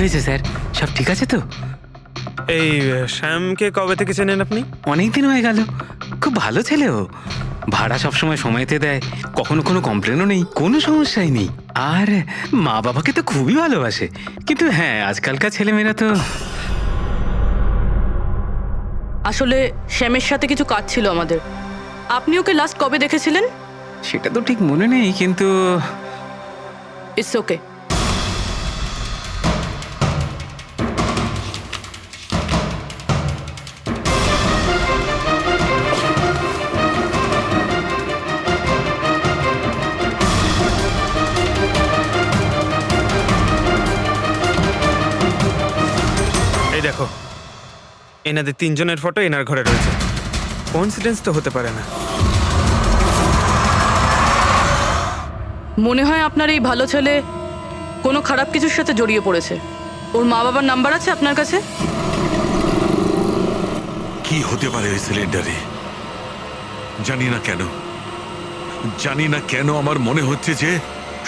হয়েছে স্যার? সব ঠিক আছে তো? এই শ্যামকে কবে থেকে চেনেন আপনি? অনেক দিন হয়ে গেল। খুব ভালো ছেলে ও। ভাড়া সবসময় সময়তে দেয়, কখনো কোনো কমপ্লেনও নেই, কোনো সমস্যাই নেই। আর মা বাবাকে তো খুবই ভালোবাসে। কিন্তু হ্যাঁ, আজকালকার ছেলেমেয়েরা তো... আসলে শ্যামের সাথে কিছু কাজ ছিল আমাদের। আপনি ওকে লাস্ট কবে দেখেছিলেন? সেটা তো ঠিক মনে নেই, কিন্তু... ইটস ওকে। এই দেখো, এনাদের তিনজনের ফটো এনার ঘরে রয়েছে। কোইন্সিডেন্স তো হতে পারে না। মনে হয় আপনার এই ভালো ছেলে কোনো খারাপ কিছুর সাথে জড়িয়ে পড়েছে। ওর মা বাবার নাম্বার আছে আপনার কাছে? কি হতে পারে ওই সিলিন্ডারে? জানি না কেন আমার মনে হচ্ছে যে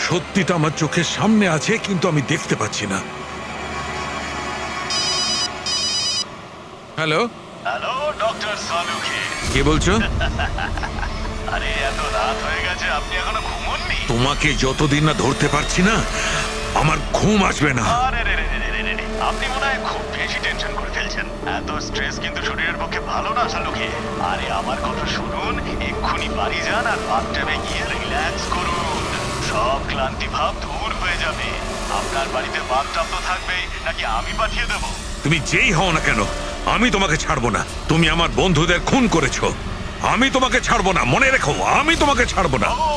সত্যিটা আমার চোখের সামনে আছে, কিন্তু আমি দেখতে পাচ্ছি না। Hello hello doctor Salukhe. কে বলছো? আরে এত রাত হয়ে গেছে, আপনি এখনো ঘুমোননি? তোমাকে যতদিন না ধরতে পারছি না, আমার ঘুম আসবে না। আরে রে রে রে রে রে রে, আপনি মনে হয় খুব বেশি টেনশন করে ফেলছেন। এত স্ট্রেস কিন্তু শরীরের পক্ষে ভালো না সালুখে। আরে আমার কথা শুনুন, এক্ষুনি বাড়ি যান আর বাথটাবে গিয়ে রিল্যাক্স করুন। সব ক্লান্তি ভাব দূর হয়ে যাবে। আপনার বাড়িতে বাথটাব তো থাকবেই, নাকি আমি পাঠিয়ে দেবো? তুমি যেই হও না কেন, আমি তোমাকে ছাড়বো না। তুমি আমার বন্ধুদের খুন করেছো, আমি তোমাকে ছাড়বো না। মনে রেখো, আমি তোমাকে ছাড়বো না। ও,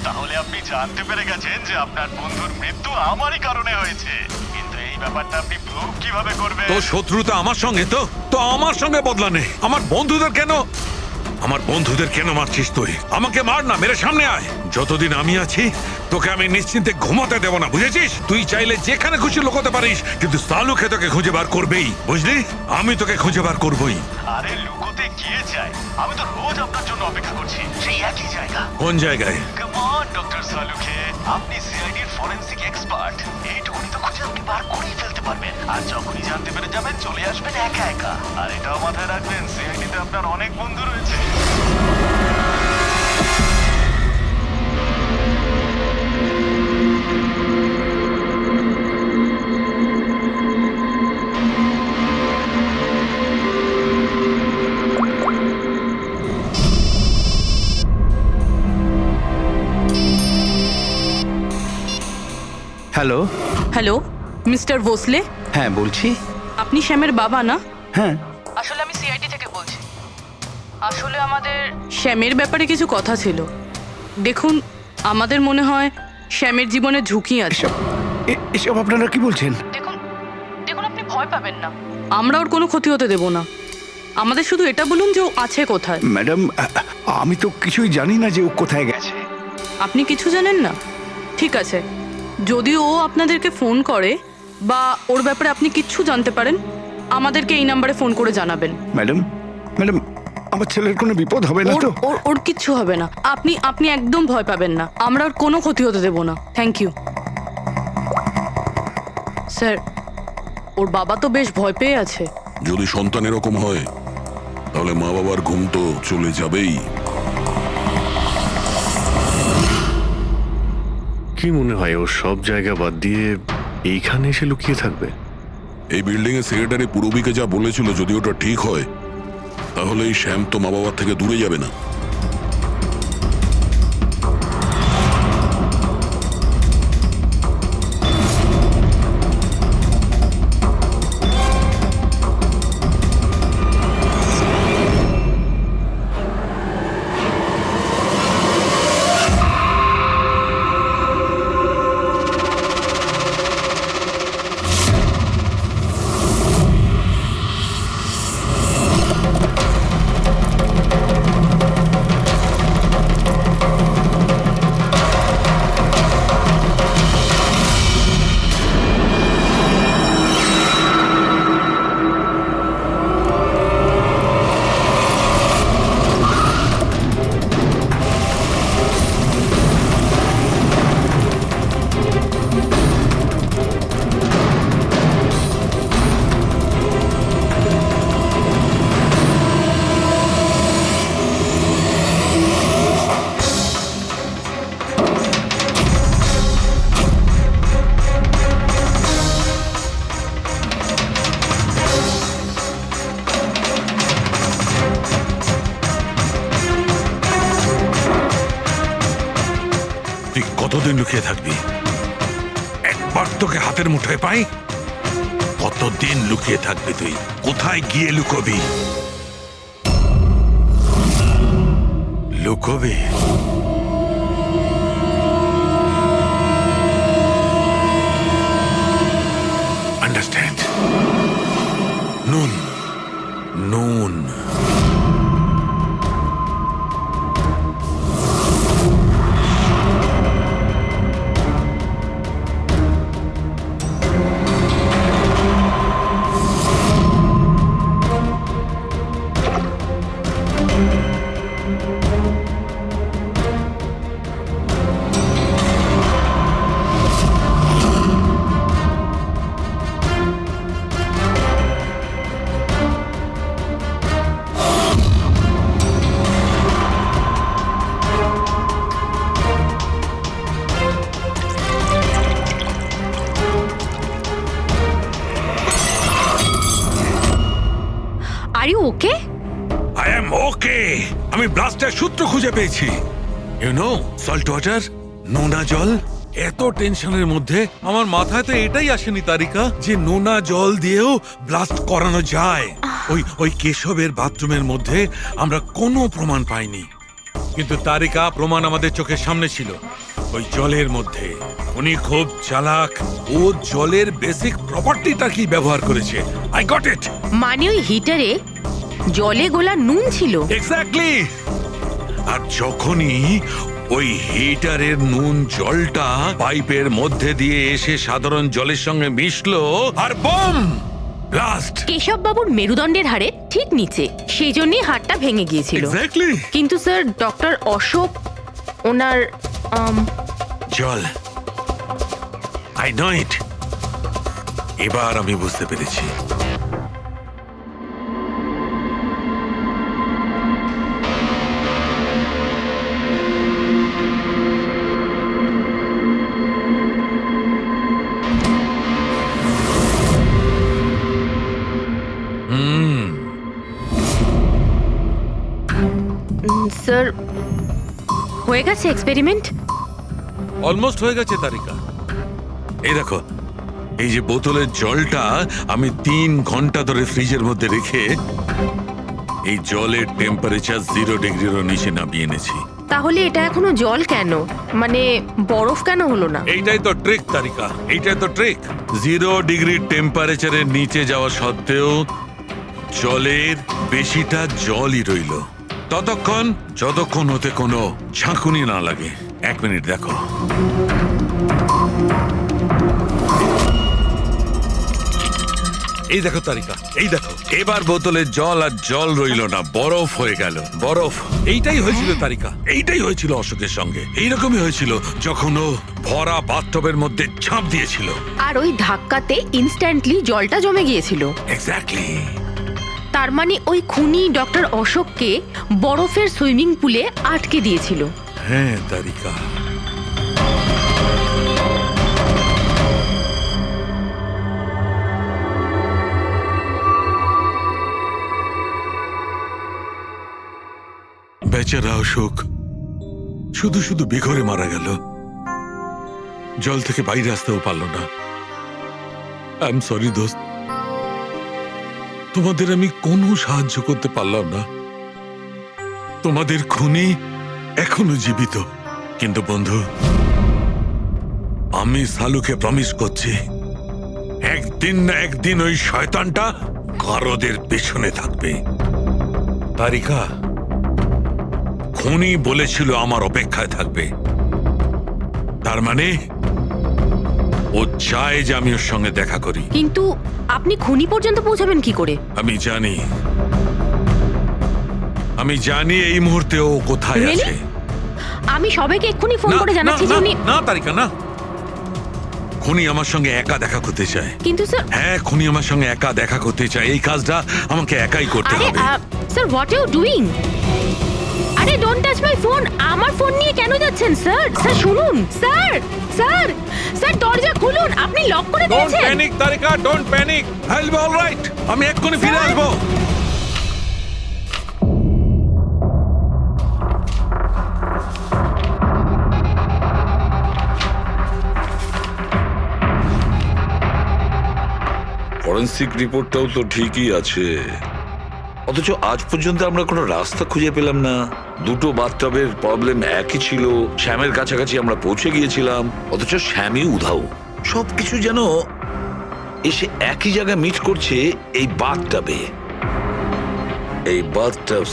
তাহলে আপনি জানতে পেরে গেছেন যে আপনার বন্ধুর মৃত্যু আমারই কারণে হয়েছে। কিন্তু এই ব্যাপারটা আপনি প্রুভ কিভাবে করবেন? তো শত্রুতা আমার সঙ্গে, তো আমার সঙ্গে বদলা নে। আমার বন্ধুদের কেন মারছিস তুই? আমাকে মার না, মেরে সামনে আয়। যতদিন আমি আছি তোকে আমি নিশ্চিন্তে ঘুমাতে দেব না, বুঝেছিস? তুই চাইলে যেখানে খুশি লুকোতে পারিস, কিন্তু সালুকে তোকে খুঁজে বার করবেই, বুঝলি? আমি তোকে খুঁজে বার করবই। আরে লুকোতে গিয়ে যায়, আমি তো রোজ আপনার জন্য অপেক্ষা করছি, সেই একই জায়গা। কোন জায়গায়? কাম অন ডক্টর সালুখে, আপনি সিআইডির ফরেনসিক এক্সপার্ট। এইটুকুনি তো খুঁজে আপনি বার করেই ফেলতে পারবেন। আর যখনই জানতে পেরে যাবেন, চলে আসবেন একা একা। আর এটাও মাথায় রাখবেন, সিআইডিতে আপনার অনেক বন্ধু রয়েছে। হ্যালো। হ্যালো মিস্টার ভোসলে, হ্যাঁ, বলছি। আপনি শ্যামের বাবা না? হ্যাঁ। আসলে আমি সিআইডি থেকে বলছি। আসলে আমাদের শ্যামের ব্যাপারে কিছু কথা ছিল। দেখুন, আমাদের মনে হয় শ্যামের জীবনে ঝুঁকি আছে। এসব আপনারা কি বলছেন? দেখুন দেখুন আপনি ভয় পাবেন না, আমরা ওর কোনো ক্ষতি হতে দেব না। আমাদের শুধু এটা বলুন যে ও আছে কোথায়। ম্যাডাম, আমি তো কিছুই জানি না যে ও কোথায় গেছে। আপনি কিছু জানেন না? ঠিক আছে, যদি ও আপনাদেরকে ফোন করে বা ওর ব্যাপারে আপনি কিচ্ছু জানতে পারেন, আমাদেরকে এই নাম্বারে ফোন করে জানাবেন। ম্যাডাম, আমার ছেলের কোনো বিপদ হবে না ওর তো? ওর ওর কিচ্ছু হবে না। আপনি একদম ভয় পাবেন না, আমরা ওর কোনো ক্ষতি হতে দেব না। Thank you sir. ওর বাবা তো বেশ ভয় পেয়ে আছে। যদি সন্তান এরকম হয়, তাহলে মা বাবার ঘুম তো চলে যাবেই। কি মনে হয় ও সব জায়গা বাদ দিয়ে এইখানে এসে লুকিয়ে থাকবে? এই বিল্ডিং এর সেক্রেটারি পূরবীকে যা বলেছিল, যদি ওটা ঠিক হয়, তাহলে এই শ্যাম তো মা বাবার থেকে দূরে যাবে না। লুকিয়ে থাকবি? একবার তোকে হাতের মুঠোয় পাই, কতদিন লুকিয়ে থাকবি তুই? কোথায় গিয়ে লুকোবি? লুকোবি? আন্ডারস্ট্যান্ড? নুন, নুন। Are you okay? I am okay. আমি ব্লাস্টের সূত্র খুঁজে পেয়েছি। ইউ নো, সল্ট ওয়াটার, নোনা জল। এত টেনশনের মধ্যে আমার মাথায় তো এটাই আসেনি তারিকা যে নোনা জল দিয়েও ব্লাস্ট করানো যায়। ওই কেশবের বাথরুমের মধ্যে আমরা কোনো প্রমাণ পাইনি, কিন্তু তারিকা প্রমাণ আমাদের চোখের সামনে ছিল। ওই জলের মধ্যে উনি খুব চালাক। ও জলের বেসিক প্রপার্টিটা কি ব্যবহার করেছে। I got it. মানে ওই হিটারে জলে গোলা নুন ছিল? এক্স্যাক্টলি। আর যখনই ওই হিটারের নুন জলটা পাইপের মধ্যে দিয়ে এসে সাধারণ জলের সঙ্গে মিশলো আর বম ব্লাস্ট। কেশব বাবুর মেরুদণ্ডের হাড়ে ঠিক নিচে, সেই জন্যই হাড়টা ভেঙে গিয়েছিল। এক্স্যাক্টলি। কিন্তু স্যার, ডক্টর অশোক ওনার জল, আই নো ইট। এবার আমি বুঝতে পেরেছি। স্যার, হয়ে গেছে এক্সপেরিমেন্ট? অলমোস্ট হয়ে গেছে তারিকা। এই দেখো, এই যে বোতলের জলটা আমি 3 ঘন্টা ধরে ফ্রিজের মধ্যে রেখে এই জলের টেম্পারেচার 0 ডিগ্রিরও নিচে নামিয়ে এনেছি। তাহলে এটা এখনো জল কেন? মানে বরফ কেন হলো না? এইটাই তো ট্রিক তারিকা, এইটাই তো ট্রিক। 0 ডিগ্রি টেম্পারেচারের নিচে যাওয়া সত্ত্বেও জলের বেশিটা জলই রইল ততক্ষণ যতক্ষণ ওতে কোনো ঝাঁকুনি না লাগে। 1 মিনিট দেখো। এই দেখো তারিকা, এই দেখো, এবার বোতলে জল আর জল রইল না, বরফ হয়ে গেল। বরফ। এইটাই হয়েছিল তারিকা, এইটাই হয়েছিল অশোকের সঙ্গে। এইরকমই হয়েছিল যখন ও ভরা বাথটবের মধ্যে ঝাঁপ দিয়েছিল। আর ওই ধাক্কাতে ইনস্ট্যান্টলি জলটা জমে গিয়েছিল। এক্স্যাক্টলি। তার মানে ওই খুনি ডক্টর অশোককে বরফের সুইমিং পুলে আটকে দিয়েছিল। হ্যাঁ তারিকা। বেচারা অশোক শুধু শুধু বেঘরে মারা গেল। জল থেকে বাইরে আসতেও পারল না। আই এম সরি দোস্ত, তোমাদের আমি কোনো সাহায্য করতে পারলাম না। তোমাদের খুনি এখনো জীবিত। কিন্তু বন্ধু, আমি সালুকে প্রমিস করছি, একদিন না একদিন ওই শয়তানটা কারোদের পেছনে থাকবে। তারিকা, খুনি বলেছিল আমার অপেক্ষায় থাকবে। তার মানে ও চায় যে আমি ওর সঙ্গে দেখা করি। কিন্তু আপনি খুনি পর্যন্ত পৌঁছাবেন কি করে? আমি জানি এই মুহূর্তে ও কোথায় Really? আছে। আমি সবাইকে এক্ষুনি ফোন করে জানাচ্ছি যে উনি... না তারিকা, না। খুনি আমার সঙ্গে একা দেখা করতে চায়। কিন্তু স্যার... হ্যাঁ, খুনি আমার সঙ্গে একা দেখা করতে চায়। এই কাজটা আমাকে একাই করতে আরে হবে। Sir, what you doing? আরে ডোন্ট টাচ মাই ফোন। আমার ফোন নিয়ে কেন যাচ্ছেন স্যার? স্যার শুনুন, স্যার স্যার স্যার দরজা খুলুন। আপনি লক করে ডোন্ট দিয়েছেন। Panic Tarika, don't panic. I will be alright. আমি এক্ষুনি ফিরে আসবো। ফরেন্সিক রিপোর্টটাও তো ঠিকই আছে, অথচ আজ পর্যন্ত আমরা কোনো রাস্তা খুঁজে পেলাম না। দুটো বাথটবের প্রবলেম একই ছিল, শ্যামের কাছাকাছি আমরা পৌঁছে গিয়েছিলাম, অথচ শ্যামই উধাও। সবকিছু যেন এসে একই জায়গায় মিট করছে এই বাথটবে। এই বাথটব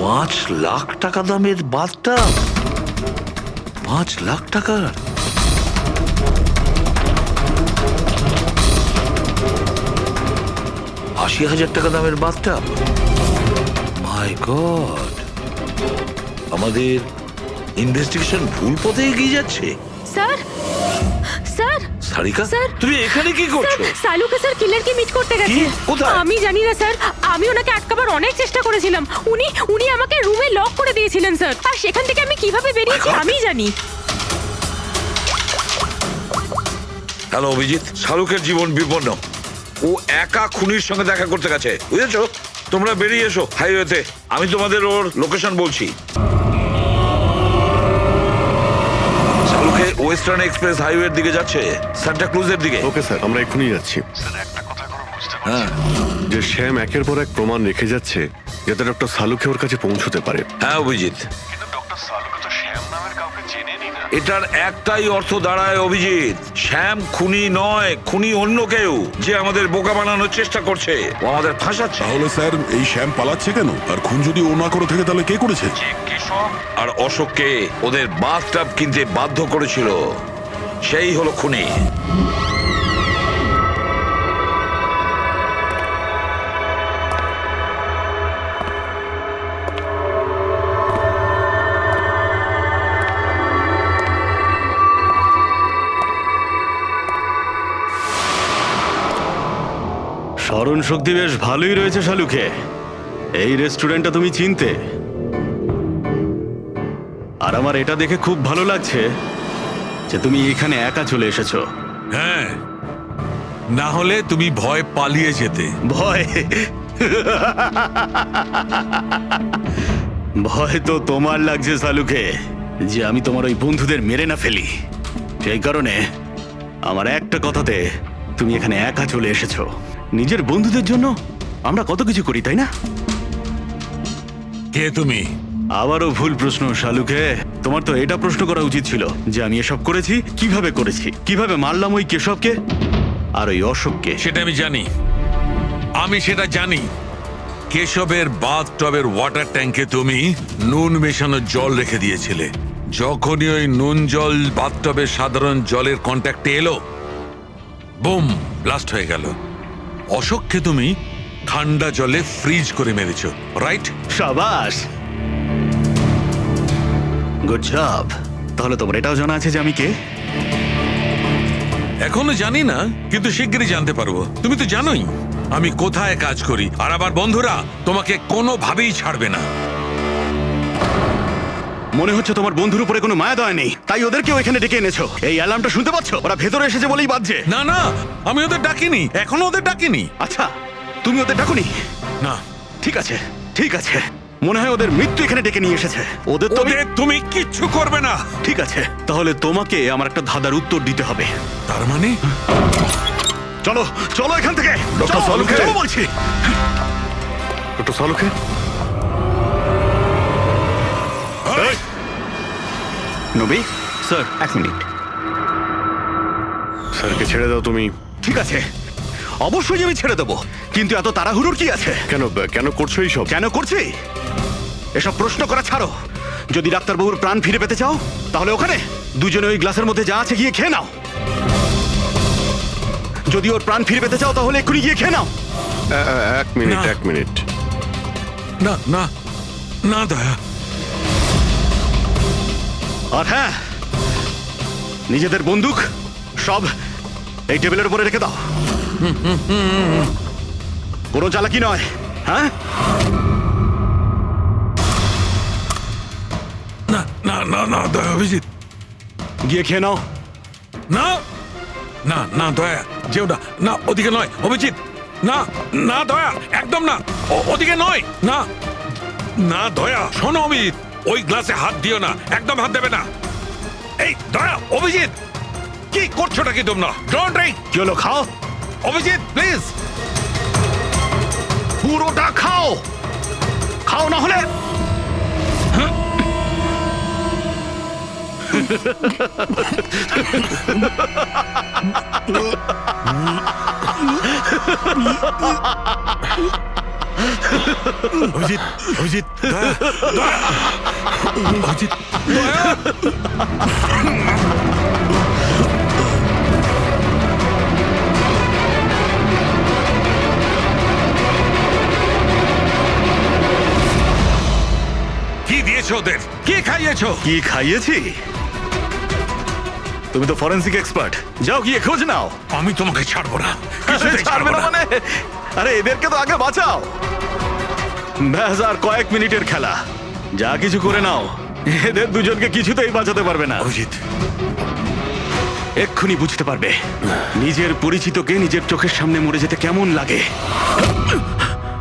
5 লাখ টাকা দামের বাথটব, 5 লাখ টাকার। 80,000 টাকা দামের বাথটব। মাই গড, আমাদের ইনভেস্টিগেশন ভুল পথে এগিয়ে যাচ্ছে। স্যার স্যার সারিকা, স্যার, তুমি এখানে কি করছো? সালুকে স্যার কিলারকে মিট করতে গেছে। কি? কোথায়? আমি জানি না স্যার, আমি ওনাকে আটকাবার অনেক চেষ্টা করেছিলাম। উনি আমাকে রুমে লক করে দিয়েছিলেন স্যার, আর সেখান থেকে আমি কিভাবে বেরিয়েছি আমি জানি। হ্যালো অভিজিৎ, শাহরুখের জীবন বিপন্ন। ও একা খুনির সঙ্গে দেখা করতে গেছে, বুঝেছো? তোমরা বেরিয়ে এসো হাইওয়েতে, আমি তোমাদের ওর লোকেশন বলছি। শাহরুখে ওয়েস্টার্ন এক্সপ্রেস হাইওয়ের দিকে যাচ্ছে, সান্টা ক্রুজের দিকে। ওকে স্যার, আমরা এক্ষুনি যাচ্ছি। হ্যাঁ যে শ্যাম একের পর এক প্রমাণ রেখে যাচ্ছে যাতে ডক্টর সালুকে ওর কাছে পৌঁছতে পারে। হ্যাঁ অভিজিৎ, এটার একটাই অর্থ দাঁড়ায় অভিজিৎ, শ্যাম খুনি নয়, খুনি অন্য কেউ, যে আমাদের বোকা বানানোর চেষ্টা করছে, ও আমাদের ফাঁসাচ্ছে। তাহলে স্যার এই শ্যাম পালাচ্ছে কেন? আর খুন যদি ও না করে থাকে তাহলে কে করেছে? আর অশোককে ওদের বাথটব কিনতে বাধ্য করেছিল, সেই হলো খুনি। স্মরণ শক্তি বেশ ভালোই রয়েছে শালুকে। এই রেস্টুরেন্টটা তুমি চিনতে, আর আমার এটা দেখে খুব ভালো লাগছে যে তুমি এখানে একা চলে এসেছো। হ্যাঁ, না হলে তুমি ভয় পালিয়ে যেতে। ভয়? ভয় তো তোমার লাগছে শালুকে, যে আমি তোমার ওই বন্ধুদের মেরে না ফেলি। সেই কারণে আমার একটা কথাতে তুমি এখানে একা চলে এসেছো। নিজের বন্ধুদের জন্য আমরা কত কিছু করি, তাই না? কে তুমি? আবারও ভুল প্রশ্ন শালুকে। তোমার তো এটা প্রশ্ন করা উচিত ছিল যে আমি এসব করেছি, কিভাবে করেছি, কিভাবে মারলাম ওই কেশবকে আর ওই অশোককে। সেটা আমি জানি, আমি সেটা জানি। কেশবের বাথটবের ওয়াটার ট্যাঙ্কে তুমি নুন মেশানো জল রেখে দিয়েছিলে। যখনই ওই নুন জল বাথটবের সাধারণ জলের কন্ট্যাক্টে এলো, বুম, ব্লাস্ট হয়ে গেল। অশোককে তুমি ঠান্ডা জলে ফ্রিজ করে মেরেছো, রাইট? শাবাশ, গুড জব। তাহলে তোমার এটাও জানা আছে যে আমি কে? এখনো জানি না, কিন্তু শিগগিরই জানতে পারবো। তুমি তো জানোই আমি কোথায় কাজ করি, আর আমার বন্ধুরা তোমাকে কোনোভাবেই ছাড়বে না। মনে হচ্ছে তোমার বন্ধুর উপরে কোনো মায়া দয়া নেই, তাই ওদেরকেও এখানে ডেকে এনেছো। এই অ্যালার্মটা শুনতে পাচ্ছ? ওরা ভেতরে এসেছে বলেই বাজছে। না না, আমি ওদের ডাকিনি, এখনো ওদের ডাকিনি। আচ্ছা, তুমি ওদের ডাকুনি? না। ঠিক আছে, ঠিক আছে। মনে হয় ওদের মৃত্যু এখানে ডেকে নিয়ে এসেছে। ওদের তুমি কিচ্ছু করবে না। ঠিক আছে, তাহলে তোমাকে আমার একটা ধাঁধার উত্তর দিতে হবে। তার মানে? চলো চলো এখান থেকে। ডক্টর সালুকে, চলো বলছি। ডক্টর সালুকে, নবী স্যার, এক মিনিট। স্যারকে ছেড়ে দাও তুমি। ঠিক আছে, অবশ্যই আমি ছেড়ে দেবো, কিন্তু এত তাড়াহুড়োর কি আছে? কেন কেন করছো এইসব? কেন করছি এসব প্রশ্ন করা ছাড়ো। যদি ডাক্তারবাবুর প্রাণ ফিরে পেতে চাও তাহলে ওখানে দুজনে ওই গ্লাসের মধ্যে যা আছে গিয়ে খেয়ে নাও। যদি ওর প্রাণ ফিরে পেতে চাও তাহলে এক্ষুনি গিয়ে খেয়ে নাও। এক মিনিট, না। এক মিনিট। না না না দয়া। আর হ্যাঁ, নিজেদের বন্দুক সব এই টেবিলের উপরে রেখে দাও। কোনো চালাকি নয়, হ্যাঁ? না না না না দয়া, অভিজিৎ গিয়ে খেয়ে নাও। না। না না দয়া যেও না, না ওদিকে নয় অভিজিৎ, না না দয়া একদম না, ওদিকে নয়, না না দয়া শোনো অভিজিৎ, ওই গ্লাসে হাত দিও না, একদম হাত দেবে না। এই দয়া অভিজিৎ কি করছোটা কি তোমরা? Don't drink. কি হলো, খাও, অভিজিৎ প্লিজ। পুরোটা খাও, খাও না হলে। অভিজিৎ অভিজিৎ দয়া দয়া অভিজিৎ দয়া। কি দিয়েছো ওদের? কি খাইয়েছো? কি খাইয়েছি? তুমি তো ফরেন্সিক এক্সপার্ট, যাও গিয়ে খোঁজ নাও। আমি তোমাকে ছাড়বো না, আরে ছাড়বে না মানে? আরে এদেরকে তো আগে বাঁচাও। ব্যাস আর কয়েক মিনিটের খেলা, যা কিছু করে নাও, এদের দুজনকে কিছুতেই বাঁচাতে পারবে না। অভিজিৎ এক্ষুনি বুঝতে পারবে নিজের পরিচিতকে নিজের চোখের সামনে মরে যেতে কেমন লাগে।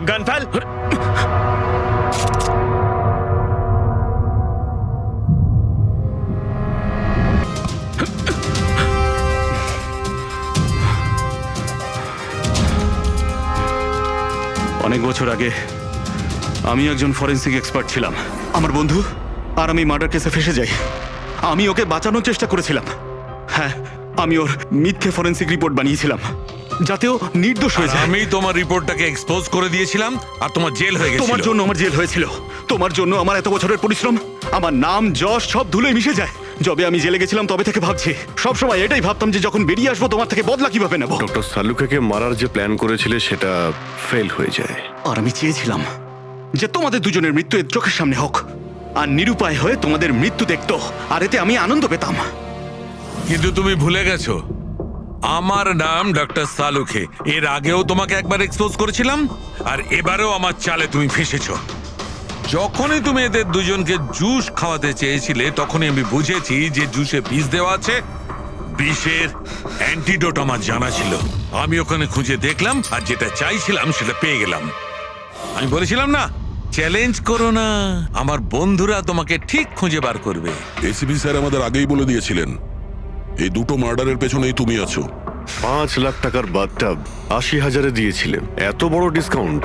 গান ফেল। অনেক বছর আগে আমি একজন ফরেন্সিক এক্সপার্ট ছিলাম। আমার বন্ধু আর আমি মার্ডার কেসে ফেসে যাই। আমি ওকে বাঁচানোর চেষ্টা করেছিলাম। হ্যাঁ, আমি ওর মিথ্যে ফরেন্সিক রিপোর্ট বানিয়েছিলাম যাতে ও নির্দোষ হয়ে যায়। আমি তোমার রিপোর্টটাকে এক্সপোজ করে দিয়েছিলাম আর তোমার জেল হয়ে গেছিল। তোমার জন্য আমার জেল হয়েছিল, তোমার জন্য আমার এত বছরের পরিশ্রম, আমার নাম যশ সব ধুলোয় মিশে যায়। যবে আমি জেলে গেছিলাম তবে থেকে ভাবছি, সবসময় এটাই ভাবতাম যে যখন বেরিয়ে আসবো তোমার থেকে বদলা কিভাবে নেব। ডক্টর সালুকেকে মারার যে প্ল্যান করেছিলে সেটা ফেল হয়ে যায়। আর আমি চেয়েছিলাম যে তোমাদের দুজনের মৃত্যু এর চোখের সামনে হোক, আর নিরুপায় হয়ে তোমাদের মৃত্যু দেখতো, আর এতে আমি আনন্দ পেতাম। কিন্তু তুমি ভুলে গেছো আমার নাম ডক্টর সালুকে। এর আগেও তোমাকে একবার এক্সপোজ করেছিলাম আর এবারেও আমার চালে তুমি ফেসেছো। যখনই তুমি এদের দুজনকে জুস খাওয়াতে চেয়েছিলে তখনই আমি বুঝেছি যে জুসে বিষ দেওয়া আছে। বিষের অ্যান্টিডোট আমার জানা ছিল। আমি ওখানে খুঁজে দেখলাম আর যেটা চাইছিলাম সেটা পেয়ে গেলাম। আমি বলেছিলাম না, চ্যালেঞ্জ করো না, আমার বন্ধুরা তোমাকে ঠিক খুঁজে বার করবে। এসিপি স্যার আমাদের আগেই বলে দিয়েছিলেন এই দুটো মার্ডারের পেছনেই তুমি আছো। 5 লাখ টাকার বাথটাব 80,000-এ দিয়েছিলেন, এত বড় ডিসকাউন্ট।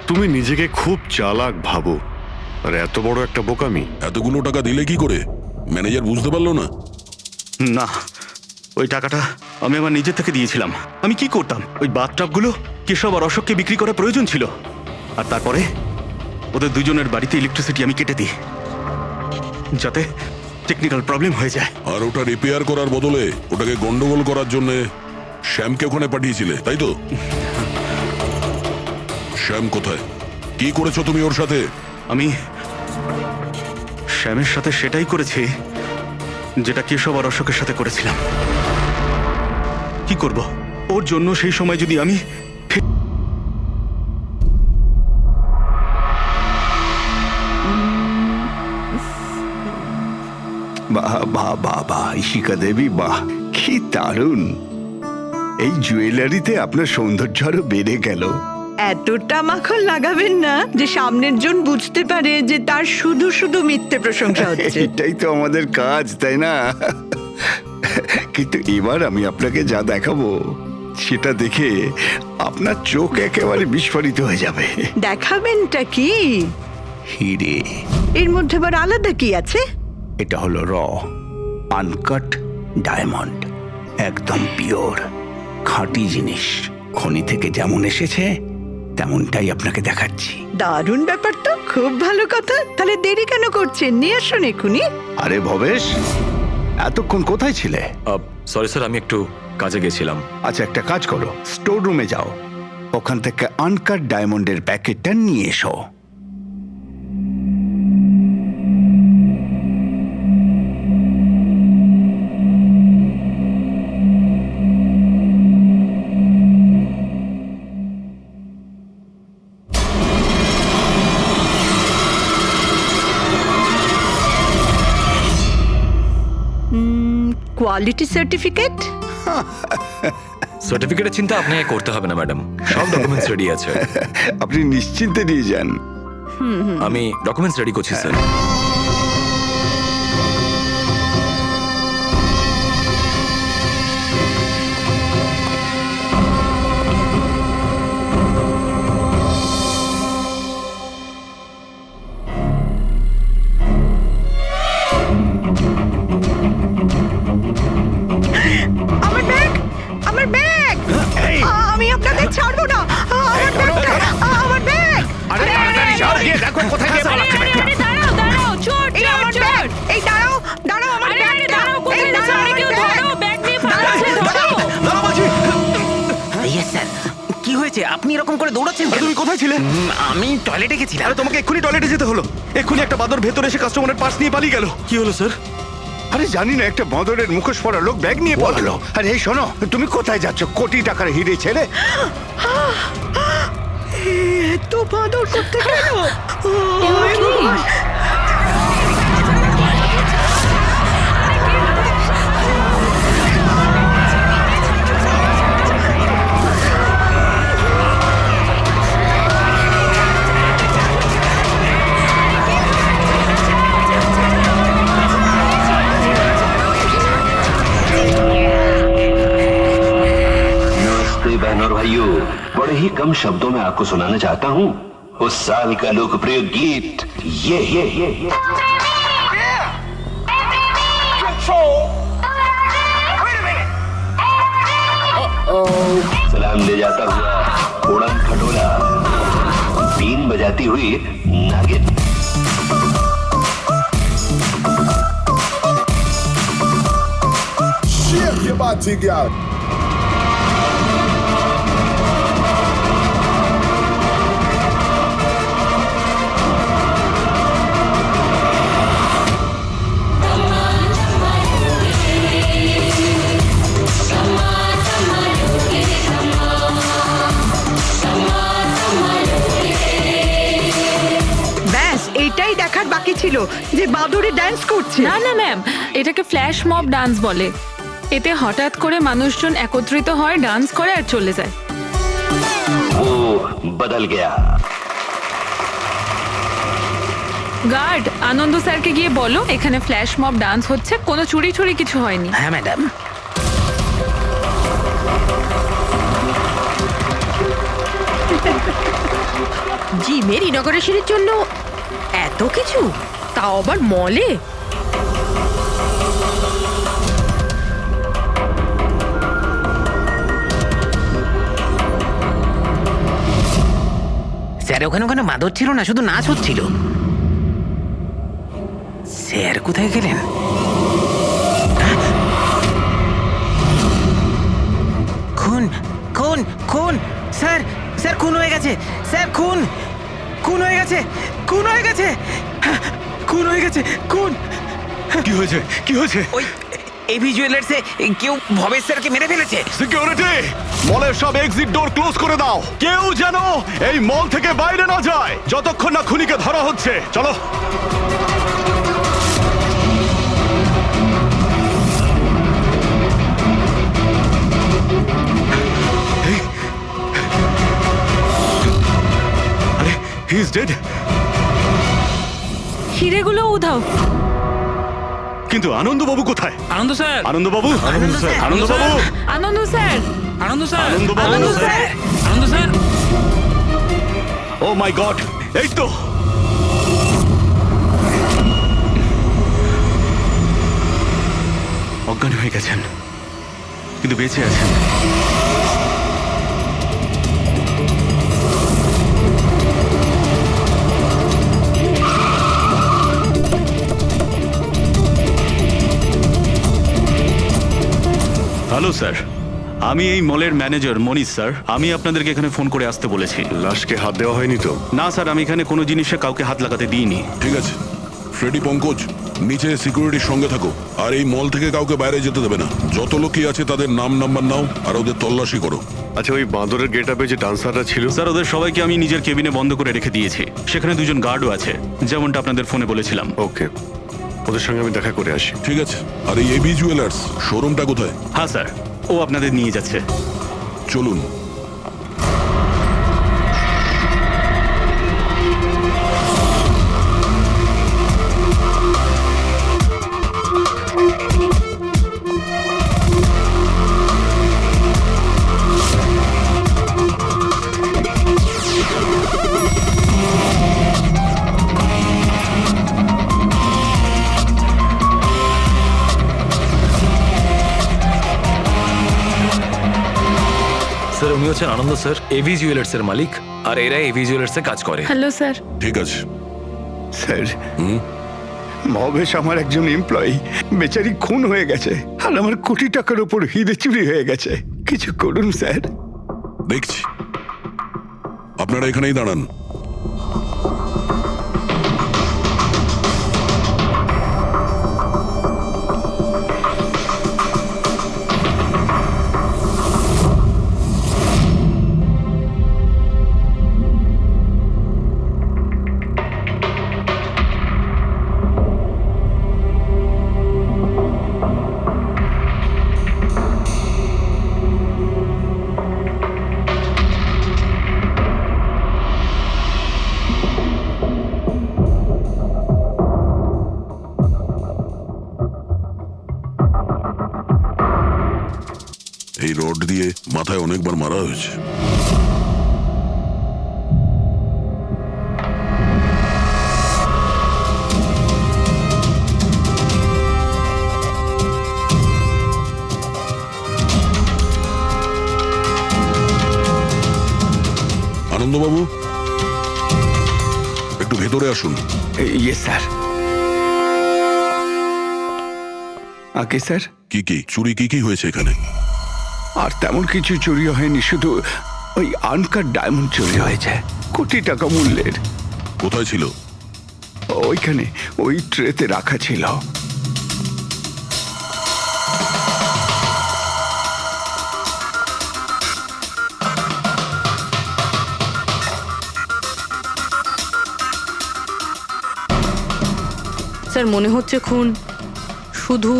তুমি নিজেকে খুব চালাক ভাবো, আর এত বড় একটা বোকামি। এতগুলো টাকা দিলে কি করে? ম্যানেজার বুঝতে পারলো না? না, ওই টাকাটা আমি আমার নিজের থেকে দিয়েছিলাম। আমি কি করতাম, ওই বাথটাবগুলো কেশব আর অশোককে বিক্রি করার প্রয়োজন ছিল, আর তারপরে ওদের দুজনের বাড়িতে ইলেকট্রিসিটি আমি কেটে দিই যাতে টেকনিক্যাল প্রবলেম হয়ে যায়। আর ওটা রিপেয়ার করার বদলে ওটাকে গন্ডগোল করার জন্য শ্যামকে ওখানে পাঠিয়েছিলে, তাই তো? শ্যাম কোথায়? কি করেছো তুমি ওর সাথে? আমি শ্যামের সাথে সেটাই করেছি যেটা কেশব আর অশোকের সাথে করেছিলাম। কি করব, ওর জন্য সেই সময় যদি আমি বাহ বাহ বাহ বাহ, ইশিকা দেবী, বাহ কি দারুণ! এই জুয়েলারিতে আপনার সৌন্দর্য আরো বেড়ে গেল। এতটা মাখন লাগাবেন না যে সামনের জন বুঝতে পারে যে তার শুধু শুধু মিথ্যে প্রশংসা হচ্ছে। এটাই তো আমাদের কাজ, তাই না? কিন্তু এবার আমি আপনাকে যা দেখাবো সেটা দেখে আপনার চোখ একেবারে বিস্ফোরিত হয়ে যাবে। দেখাবেনটা কি? হিরে। এর মধ্যে আবার আলাদা কি আছে? এটা হলো আনকাট ডায়মন্ড, একদম পিওর খাঁটি জিনিস। খনি থেকে যেমন এসেছে তেমনটাই আপনাকে দেখাচ্ছি। দারুণ ব্যাপার তো, খুব ভালো কথা। তাহলে দেরি কেন করছেন, নিয়ে আসুন এক্ষুনি। আরে ভবেশ, এতক্ষণ কোথায় ছিলে? সরি স্যার, আমি একটু কাজে গেছিলাম। আচ্ছা, একটা কাজ করো, স্টোর রুমে যাও, ওখান থেকে আনকাট ডায়মন্ডের প্যাকেটটা নিয়ে এসো। Quality certificate? সার্টিফিকেটের চিন্তা আপনাকে করতে হবে না ম্যাডাম, সব ডকুমেন্টস রেডি আছে। আপনি নিশ্চিন্তে নিয়ে যান। আমি ডকুমেন্টস রেডি করছি স্যার। আমার ব্যাগ, আমার ব্যাগ, আমি আপনাদের ছাড়বো না। আমার ব্যাগটা, আমার ব্যাগ, আরে দেখো কোথায় গিয়ে পালাচ্ছে ব্যাগটা। আরে দাঁড়াও দাঁড়াও, চোর এই আমার ব্যাগ, এই দাঁড়াও, দাঁড়াও আমার আরে আরে ব্যাগটা, দাঁড়াও, কোথায় এই যাচ্ছ? দাঁড়াও আরে আমার কেউ ব্যাগ। ধরো, ব্যাগ নিয়ে পালাচ্ছে, ধরো। Yes sir. কি হয়েছে? আপনি এরকম করে দৌড়াচ্ছেন কেন? তুমি কোথায় ছিলে? আমি টয়লেটে গেছিলাম। আরে তোমাকে এক্ষুনি টয়লেটে যেতে হলো। এক্ষুনি একটা বাদর ভেতরে এসে কাস্টমারের পার্স নিয়ে পালিয়ে গেল। কি হলো স্যার? আরে জানি না, একটা বাঁদরের মুখোশ পরা লোক ব্যাগ নিয়ে পালালো। আরে এই শোনো, তুমি কোথায় যাচ্ছ? কোটি টাকার হিরে ছেলে। এত বাদর করতে গেল। नमस्ते बहन और भाइयों, बड़े ही कम शब्दों में आपको सुनाना चाहता हूँ उस साल का लोकप्रिय गीत ये। सलाम ले जाता हुआ उड़न खटोला, बीन बजाती हुई नागिन। Shake your body, girl. ব্যাস এইটাই দেখার বাকি ছিল যে বাদরে ডান্স করছে। না না ম্যাম, এটাকে ফ্ল্যাশ মব ডান্স বলে। এতে হঠাৎ করে মানুষজন একত্রিত হয়, ডান্স করে আর চলে যায়। वो बदल गया। গার্ড, আনন্দ স্যারকে গিয়ে বলো এখানে ফ্ল্যাশ মব ডান্স হচ্ছে, কোনো চুরি চুরি কিছু হয়নি। হ্যাঁ ম্যাডাম। জিমের ইনগরেশনের জন্য এত কিছু, তাও আবার মলে। স্যার ওখানে ওখানে মাদর ছিল না, শুধু নাচ হচ্ছিল। স্যার কোথায় গেলেন? খুন খুন খুন! স্যার স্যার খুন হয়ে গেছে! স্যার খুন খুন হয়ে গেছে! খুন হয়ে গেছে! খুন হয়ে গেছে! খুন! কি হয়েছে? কি হয়েছে? ওই এভি জুয়েলার্সে কেউ ভবেশ স্যারকে মেরে ফেলেছে। সিকিউরিটি, মলের সব এক্সিট ডোর ক্লোজ করে দাও। কেউ যেন এই মল থেকে বাইরে না যায় যতক্ষণ না খুনিকে ধরা হচ্ছে। চলো। আরে হি ইজ ডেড। হিরেগুলো উধাও। কিন্তু আনন্দবাবু কোথায়? আনন্দ স্যার, আনন্দবাবু, আনন্দবাবু, আনন্দ স্যার, আনন্দ স্যার, আনন্দবাবু, আনন্দ স্যার, আনন্দ স্যার। ও মাই গড, এই তো। অজ্ঞান হয়ে গেছেন কিন্তু বেঁচে আছেন। হ্যালো স্যার, আমি এই মলের ম্যানেজার মনীষ স্যার। আমি আপনাদেরকে এখানে ফোন করে আসতে বলেছি। লাশকে হাত দেওয়া হয়নি তো? না স্যার, আমি এখানে কোনো জিনিসে কাউকে হাত লাগাতে দিইনি। ঠিক আছে ফ্রেডি, পঙ্কজ নিচে সিকিউরিটির সঙ্গে থাকো আর এই মল থেকে কাউকে বাইরে যেতে দেবে না। যত লোকই আছে তাদের নাম নাম্বার নাও আর ওদের তল্লাশি করো। আচ্ছা, ওই বাঁদরের গেট আপে যে ডান্সাররা ছিল? স্যার ওদের সবাইকে আমি নিজের কেবিনে বন্ধ করে রেখে দিয়েছি। সেখানে দুজন গার্ডও আছে, যেমনটা আপনাদের ফোনে বলেছিলাম। ওকে, ওদের সঙ্গে আমি দেখা করে আসি। ঠিক আছে। আর এই এবি জুয়েলার্স শোরুমটা কোথায়? হ্যাঁ স্যার, ও আপনাদের নিয়ে যাচ্ছে। চলুন। স্যার উনি হচ্ছেন আনন্দ স্যার, এভি জুয়েলার্স এর মালিক, আর এরা এভি জুয়েলার্স এ কাজ করে। Hello sir. ঠিক আছে। স্যার ভবেশ আমার একজন এমপ্লয়ি, বেচারি খুন হয়ে গেছে আর আমার কোটি টাকার উপর হিরে চুরি হয়ে গেছে। কিছু করুন স্যার। দেখছি, আপনারা এখানেই দাঁড়ান। এই রড দিয়ে মাথায় অনেকবার মারা হয়েছে। আনন্দবাবু, একটু ভেতরে আসুন। ইয়ে স্যার। আগে স্যার, কি কি চুরি কি হয়েছে এখানে? আর তেমন কিছু চুরি হয়নি, শুধু ওই আনকাট ডায়মন্ড চুরি হয়েছে, কোটি টাকা মূল্যের। কোথায় ছিল? ওইখানে ওই ট্রেতে রাখা ছিল। স্যার মনে হচ্ছে খুন শুধু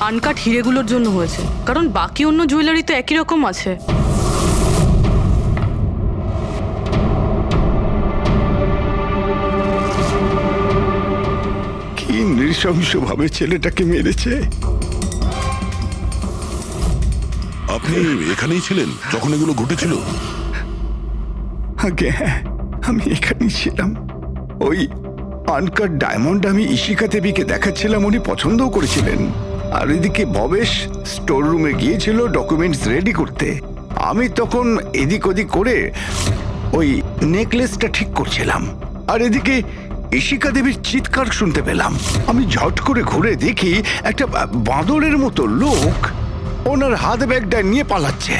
আনকাট হিরেগুলোর জন্য হয়েছে, কারণ বাকি অন্য জুয়েলারি তো একই রকম আছে। কি নৃশংসভাবে ছেলেটাকে মেরেছে। আপনি এখানেই ছিলেন যখন এগুলো ঘটেছিল? আগে হ্যাঁ, আমি এখানেই ছিলাম। ওই আনকাট ডায়মন্ড আমি ইশিকা দেবীকে দেখাচ্ছিলাম, উনি পছন্দও করেছিলেন। আর এদিকে ভবেশ স্টোর রুমে গিয়েছিল ডকুমেন্টস রেডি করতে। আমি তখন এদিক ওদিক করে ওই নেকলেসটা ঠিক করছিলাম, আর এদিকে ইশিকা দেবীর চিৎকার শুনতে পেলাম। আমি ঝট করে ঘুরে দেখি একটা বাঁদরের মতো লোক ওনার হাত ব্যাগটা নিয়ে পালাচ্ছে,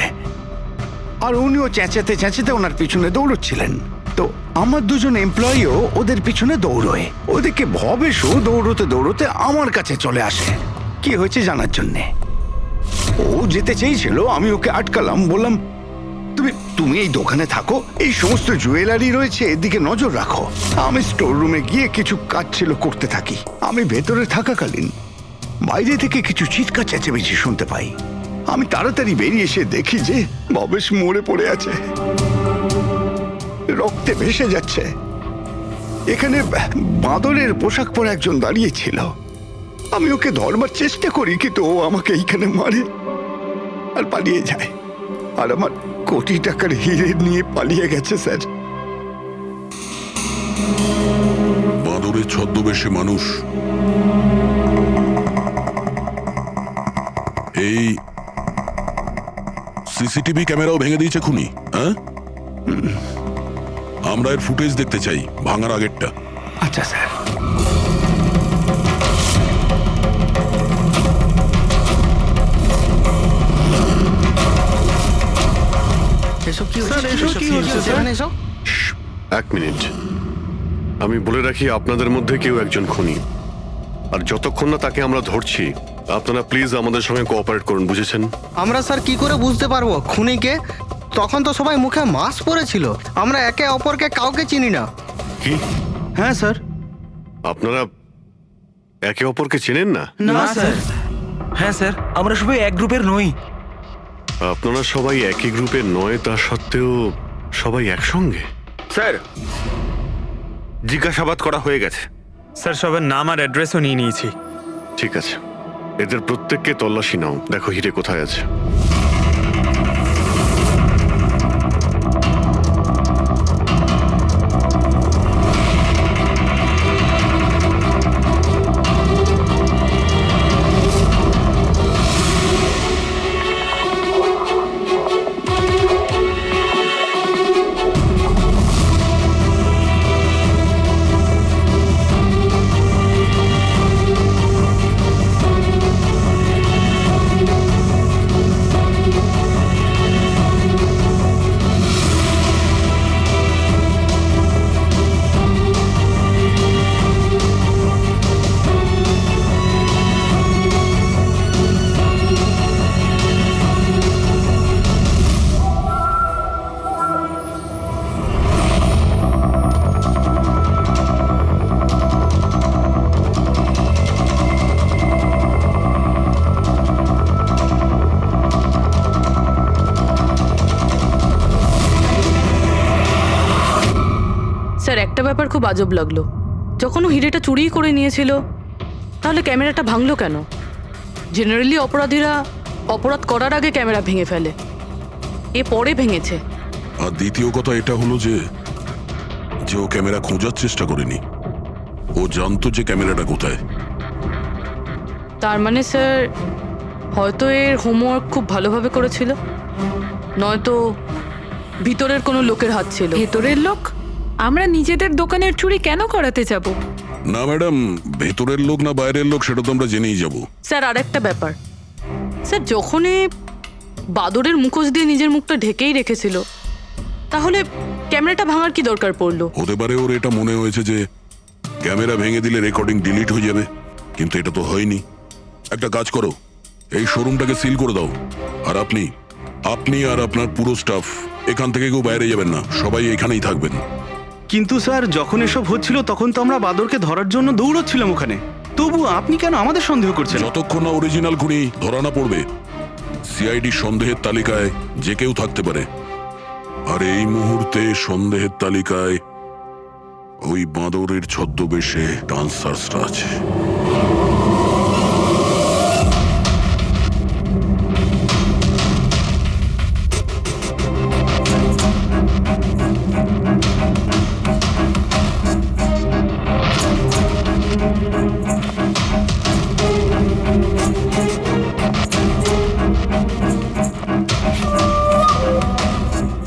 আর উনিও চেঁচাতে চেঁচাতে ওনার পিছনে দৌড়চ্ছিলেন। তো আমার দুজন এমপ্লয়িও ওদের পিছনে দৌড়োয়। ওদিকে ভবেশও দৌড়তে দৌড়তে আমার কাছে চলে আসে কি হয়েছে জানার জন্যে। ও যেতে চেয়েছিল, আমি ওকে আটকালাম, বললাম তুমি এই দোকানে থাকো, এই সমস্ত জুয়েলারি রয়েছে, এদিকে নজর রাখো। আমি স্টোর রুমে গিয়ে কিছু কাজ ছিল করতে থাকি। আমি ভেতরে থাকাকালীন বাইরে থেকে কিছু চিৎকার চেঁচামেচি শুনতে পাই। আমি তাড়াতাড়ি বেরিয়ে এসে দেখি যে ভবেশ মরে পড়ে আছে, রক্তে ভেসে যাচ্ছে। এখানে বাঁদরের পোশাক পরে একজন দাঁড়িয়ে ছিল। আমি ওকে ধরবার চেষ্টা করি, কিন্তু ও আমাকে এইখানে মারে আর পালিয়ে যায়। আর আমার কোটি টাকার হিরে নিয়ে পালিয়ে গেছে স্যার। বাঁদরের ছদ্মবেশে মানুষ। এই সিসিটিভি ক্যামেরাও ভেঙে দিয়েছে খুনি, হ্যাঁ? আমরা এর ফুটেজ দেখতে চাই, ভাঙার আগেরটা। আচ্ছা স্যার। এক মিনিট, আমি বলে রাখি আপনাদের মধ্যে কেউ একজন খুনি, আর যতক্ষণ না তাকে আমরা ধরছি আপনারা প্লিজ আমাদের সঙ্গে কোঅপারেট করুন, বুঝেছেন? আমরা স্যার কি করে বুঝতে পারবো খুনিকে? তখন তো সবাই মুখে মাস্ক পরেছিল, আমরা একে অপরকে কাউকে চিনি না। কি? হ্যাঁ স্যার। আপনারা একে অপরকে চেনেন না? না স্যার। হ্যাঁ স্যার, আমরা সবাই এক গ্রুপের নই। আপনারা সবাই একই গ্রুপের নয়, তা সত্ত্বেও সবাই একসঙ্গে? স্যার জিজ্ঞাসাবাদ করা হয়ে গেছে। স্যার সবার নাম আর অ্যাড্রেসও নিয়ে নিয়েছি। ঠিক আছে, এদের প্রত্যেককে তল্লাশি নাও, দেখো হিরে কোথায় আছে। স্যার একটা ব্যাপার খুব আজব লাগলো, যখন ও হিরেটা চুরি করে নিয়েছিল তাহলে ক্যামেরাটা ভাঙলো কেন? জেনারেলি অপরাধীরা অপরাধ করার আগে ক্যামেরা ভেঙে ফেলে, এ পরে ভেঙেছে। আর দ্বিতীয় কথা এটা হলো যে ও ক্যামেরা খোঁজার চেষ্টা করেনি, ও জানতো যে ক্যামেরাটা কোথায়। তার মানে স্যার হয়তো এর হোমওয়ার্ক খুব ভালোভাবে করেছিল, নয়তো ভিতরের কোনো লোকের হাত ছিল। ভেতরের লোক? আমরা নিজেদের দোকানের চুরি কেন করাতে যাব? না ম্যাডাম, ভেতরের লোক না বাইরের লোক সেটা তো আমরা জেনেই যাব। স্যার আর একটা ব্যাপার, স্যার যখন এ বাদরের মুখোশ দিয়ে নিজের মুখটা ঢেকেই রেখেছিল, তাহলে ক্যামেরাটা ভাঙার কি দরকার পড়লো? হতে পারে ওর এটা মনে হয়েছে যে ক্যামেরা ভেঙে দিলে রেকর্ডিং ডিলিট হয়ে যাবে, কিন্তু এটা তো হয়নি। একটা কাজ করো, এই শোরুমটাকে সিল করে দাও, আর আপনি আর আপনার পুরো স্টাফ এখান থেকে কেউ বাইরে যাবেন না, সবাই এখানেই থাকবেন। কিন্তু স্যার যখন এসব হচ্ছিল তখন তো আমরা বাদরকে ধরার জন্য দৌড়চ্ছিলাম ওখানে, তবু আপনি কেন আমাদের সন্দেহ করছেন? যতক্ষণ না অরিজিনাল খুনি ধরা না পড়বে, সিআইডি সন্দেহের তালিকায় যে কেউ থাকতে পারে। আর এই মুহূর্তে সন্দেহের তালিকায় ওই বাঁদরের ছদ্মবেশে ডান্সার্সরা আছে।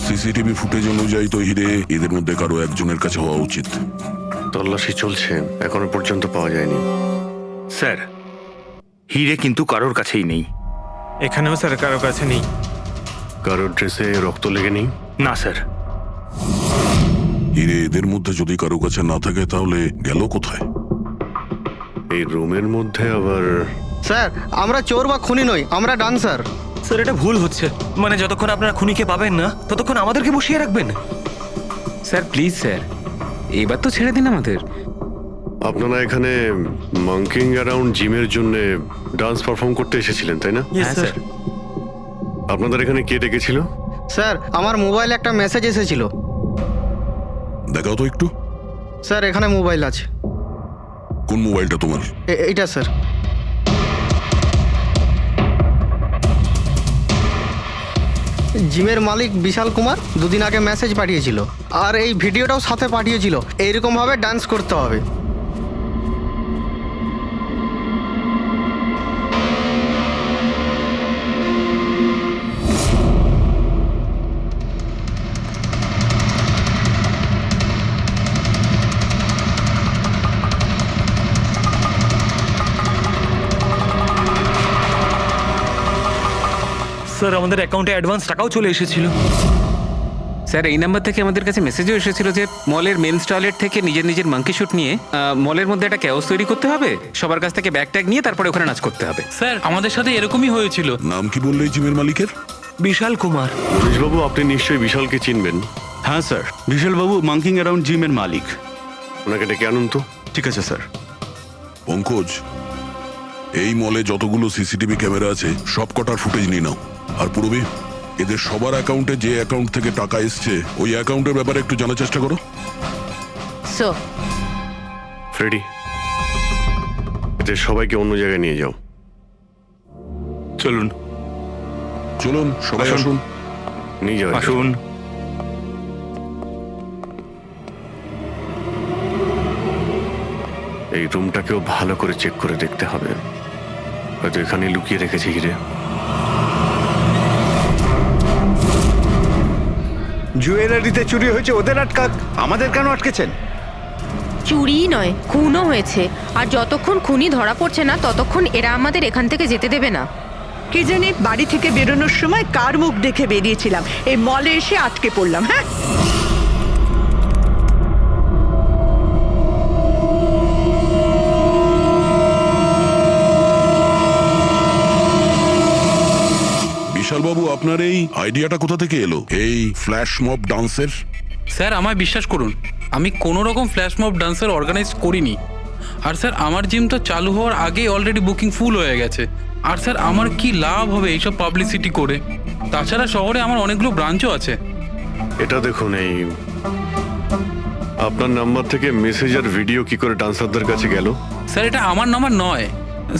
সিসিটিভি ফুটেজ অনুযায়ী তো হিরে এদের মধ্যে কারো একজনের কাছে হওয়া উচিত। তল্লাশি চলছে, এখনো পর্যন্ত পাওয়া যায়নি। স্যার হিরে কিন্তু কারোর কাছেই নেই। এখানেও স্যার কারো কাছে নেই। কারোর ড্রেসে রক্ত লেগে নেই? না স্যার। হিরে এদের মধ্যে যদি কারো কাছে না থাকে তাহলে গেল কোথায়? এই রুমের মধ্যে আবার? স্যার আমরা চোর বা খুনি নই, আমরা ডান্সার। স্যার এটা ভুল হচ্ছে, মানে যতক্ষণ আপনারা খুনিকে পাবেন না ততক্ষণ আমাদেরকে বসিয়ে রাখবেন। স্যার প্লিজ স্যার, এবার তো ছেড়ে দিন আমাদের। আপনারা এখানে মাঙ্কিং অ্যারাউন্ড জিমের জন্য ডান্স পারফর্ম করতে এসেছিলেন, তাই না? হ্যাঁ স্যার। আপনাদের এখানে কে ডেকেছিল? স্যার আমার মোবাইলে একটা মেসেজ এসেছিল। দেখাও তো একটু। স্যার এখানে মোবাইল আছে। কোন মোবাইলটা তোমার? এইটা স্যার। জিমের মালিক বিশাল কুমার দুদিন আগে মেসেজ পাঠিয়েছিল, আর এই ভিডিওটাও সাথে পাঠিয়েছিল। এইরকম ভাবে ডান্স করতে হবে। স্যার আমাদের অ্যাকাউন্টে অ্যাডভান্স টাকাও চলে এসেছিল। স্যার এই নাম্বার থেকে আমাদের কাছে মেসেজও এসেছিল যে মলের মেন্স টয়লেট থেকে নিজের নিজের মাঙ্কি শুট নিয়ে মলের মধ্যে একটা ক্যাওস তৈরি করতে হবে, সবার কাছ থেকে ব্যাগ ট্যাগ নিয়ে তারপরে ওখানে নাচ করতে হবে। স্যার আমাদের সাথে এরকমই হয়েছিল। নাম কি বললে এই জিমের মালিকের? বিশাল কুমার। পুলিশবাবু আপনি নিশ্চয়ই বিশালকে চিনবেন। হ্যাঁ স্যার, বিশালবাবু মাঙ্কিং অ্যারাউন্ড জিমের মালিক। ওনাকে ডেকে আনুন তো। ঠিক আছে স্যার। পঙ্কজ, এই মলে যতগুলো সিসিটিভি ক্যামেরা আছে সব কটার ফুটেজ নিয়ে নাও। আর পূরবী, এদের সবার অ্যাকাউন্টে যে অ্যাকাউন্ট থেকে টাকা এসছে ওই অ্যাকাউন্টের ব্যাপারে একটু জানার চেষ্টা করো। স্যার। ফ্রেডি, এদের সবাইকে অন্য জায়গায় নিয়ে যাও। চলুন চলুন সবাই আসুন। আসুন, নিয়ে যাও। আসুন। এই রুমটাকেও ভালো করে চেক করে দেখতে হবে, হয়তো এখানে লুকিয়ে রেখেছে হিরে। জুয়েলারিতে চুরি হয়েছে, ওদের আটকাক, আমাদের কেন আটকেছেন? চুরি নয়, খুনও হয়েছে। আর যতক্ষণ খুনি ধরা পড়ছে না ততক্ষণ এরা আমাদের এখান থেকে যেতে দেবে না। কে জানে বাড়ি থেকে বেরোনোর সময় কার মুখ দেখে বেরিয়েছিলাম, এই মলে এসে আটকে পড়লাম। হ্যাঁ, বিশালবাবু, আপনার এই আইডিয়াটা কোথা থেকে এলো, এই ফ্ল্যাশ মব ডান্সের? স্যার আমায় বিশ্বাস করুন, আমি কোনো রকম ফ্ল্যাশ মব ডান্সার অর্গানাইজ করিনি। আর স্যার আমার জিম তো চালু হওয়ার আগেই অলরেডি বুকিং ফুল হয়ে গেছে। আর স্যার আমার কি লাভ হবে এইসব পাবলিসিটি করে? তাছাড়া শহরে আমার অনেকগুলো ব্রাঞ্চও আছে। এটা দেখুন, এই আপনার নাম্বার থেকে মেসেজ আর ভিডিও কি করে ডান্সারদের কাছে গেল? স্যার এটা আমার নাম্বার নয়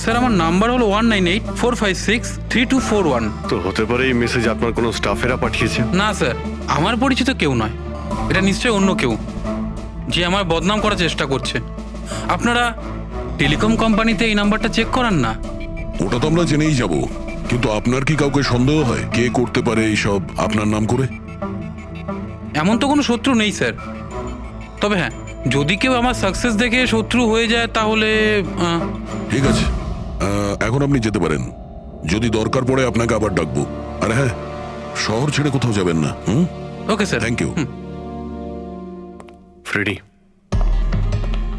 স্যার, আমার নাম্বার হলো 1984563241। তো হতে পারে এই মেসেজ আপনার কোনো স্টাফেরা পাঠিয়েছে। না স্যার, আমার পরিচিত কেউ নয়, এটা নিশ্চয়ই অন্য কেউ যে আমার বদনাম করার চেষ্টা করছে। আপনারা টেলিকম কোম্পানিতে এই নাম্বারটা চেক করান না। ওটা তো আমরা জেনেই যাব, কিন্তু আপনার কি কাউকে সন্দেহ হয় কে করতে পারে এইসব আপনার নাম করে? এমন তো কোনো শত্রু নেই স্যার, তবে হ্যাঁ, যদি কেউ আমার সাকসেস দেখে শত্রু হয়ে যায় তাহলে ঠিক আছে, এখন আপনি যেতে পারেন। যদি দরকার পড়ে আপনাকে আবার ডাকবো। আর হ্যাঁ, শহর ছেড়ে কোথাও যাবেন না। Okay sir, thank you. Freddy,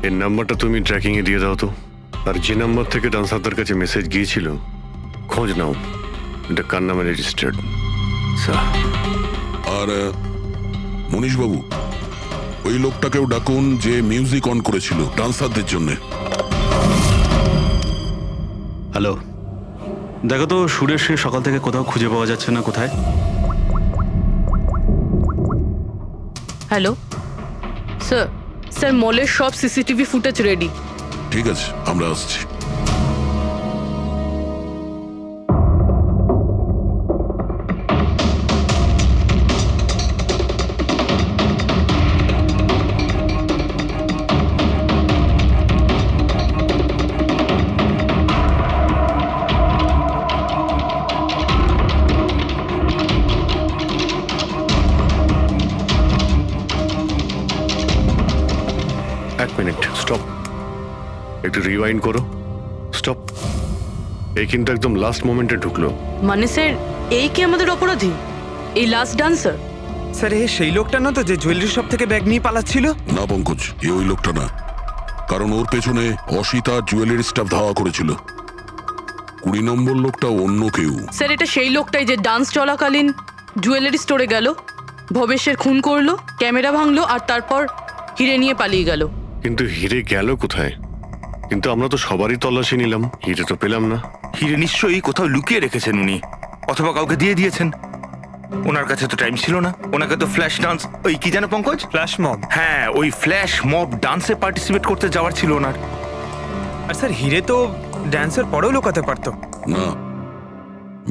এর নাম্বারটা তুমি ট্র্যাকিং এ দিয়ে দাও তো। আর যে নাম্বার থেকে ডান্সারদের কাছে মেসেজ গিয়েছিল খোঁজ নাও, এটা কার নামে রেজিস্টার্ড। আর মনীশবাবু, ওই লোকটাকেও ডাকুন যে মিউজিক অন করেছিল ডান্সারদের জন্য। হ্যালো, দেখো তো সুরেশকে সকাল থেকে কোথাও খুঁজে পাওয়া যাচ্ছে না, কোথায়? Hello sir. স্যার মলের সব সিসিটিভি ফুটেজ রেডি। ঠিক আছে, আমরা আসছি। এক মিনিট, স্টপ, একটু রিওয়াইন্ড করো। স্টপ। এই কিন্তু একদম লাস্ট মোমেন্টে ঢুকলো। মানে স্যার এই কি আমাদের অপরাধী, এই লাস্ট ডান্সার? স্যার এ সেই লোকটা না তো যে জুয়েলারি শপ থেকে ব্যাগ নিয়ে পালাচ্ছিল? না পঙ্কজ, এ ওই লোকটা না, কারণ ওর পেছনে অসিতা জুয়েলারি স্টাফ ধাওয়া করেছিল। 20 নম্বর লোকটা অন্য কেউ। স্যার এটা সেই লোকটাই যে ডান্স চলাকালীন জুয়েলারি স্টোরে গেল, ভবেশের খুন করলো, ক্যামেরা ভাঙলো আর তারপর হিরে নিয়ে পালিয়ে গেল। কিন্তু হিরে গেল কোথায়? কিন্তু আমরা তো সবারই তল্লাশি নিলাম, হিরে তো পেলাম না। হিরে নিশ্চয়ই কোথাও লুকিয়ে রেখেছেন উনি, অথবা কাউকে দিয়ে দিয়েছেন। ওনার কাছে তো টাইম ছিল না, ওনাকে তো ফ্ল্যাশ ডান্স, ওই কি জানো পঙ্কজ, ফ্ল্যাশ মব। হ্যাঁ, ওই ফ্ল্যাশ মব ডান্সে পার্টিসিপেট করতে যাওয়ার ছিল ওনার। আর স্যার হিরে তো ড্যান্সের পরেও লুকাতে পারতো। না,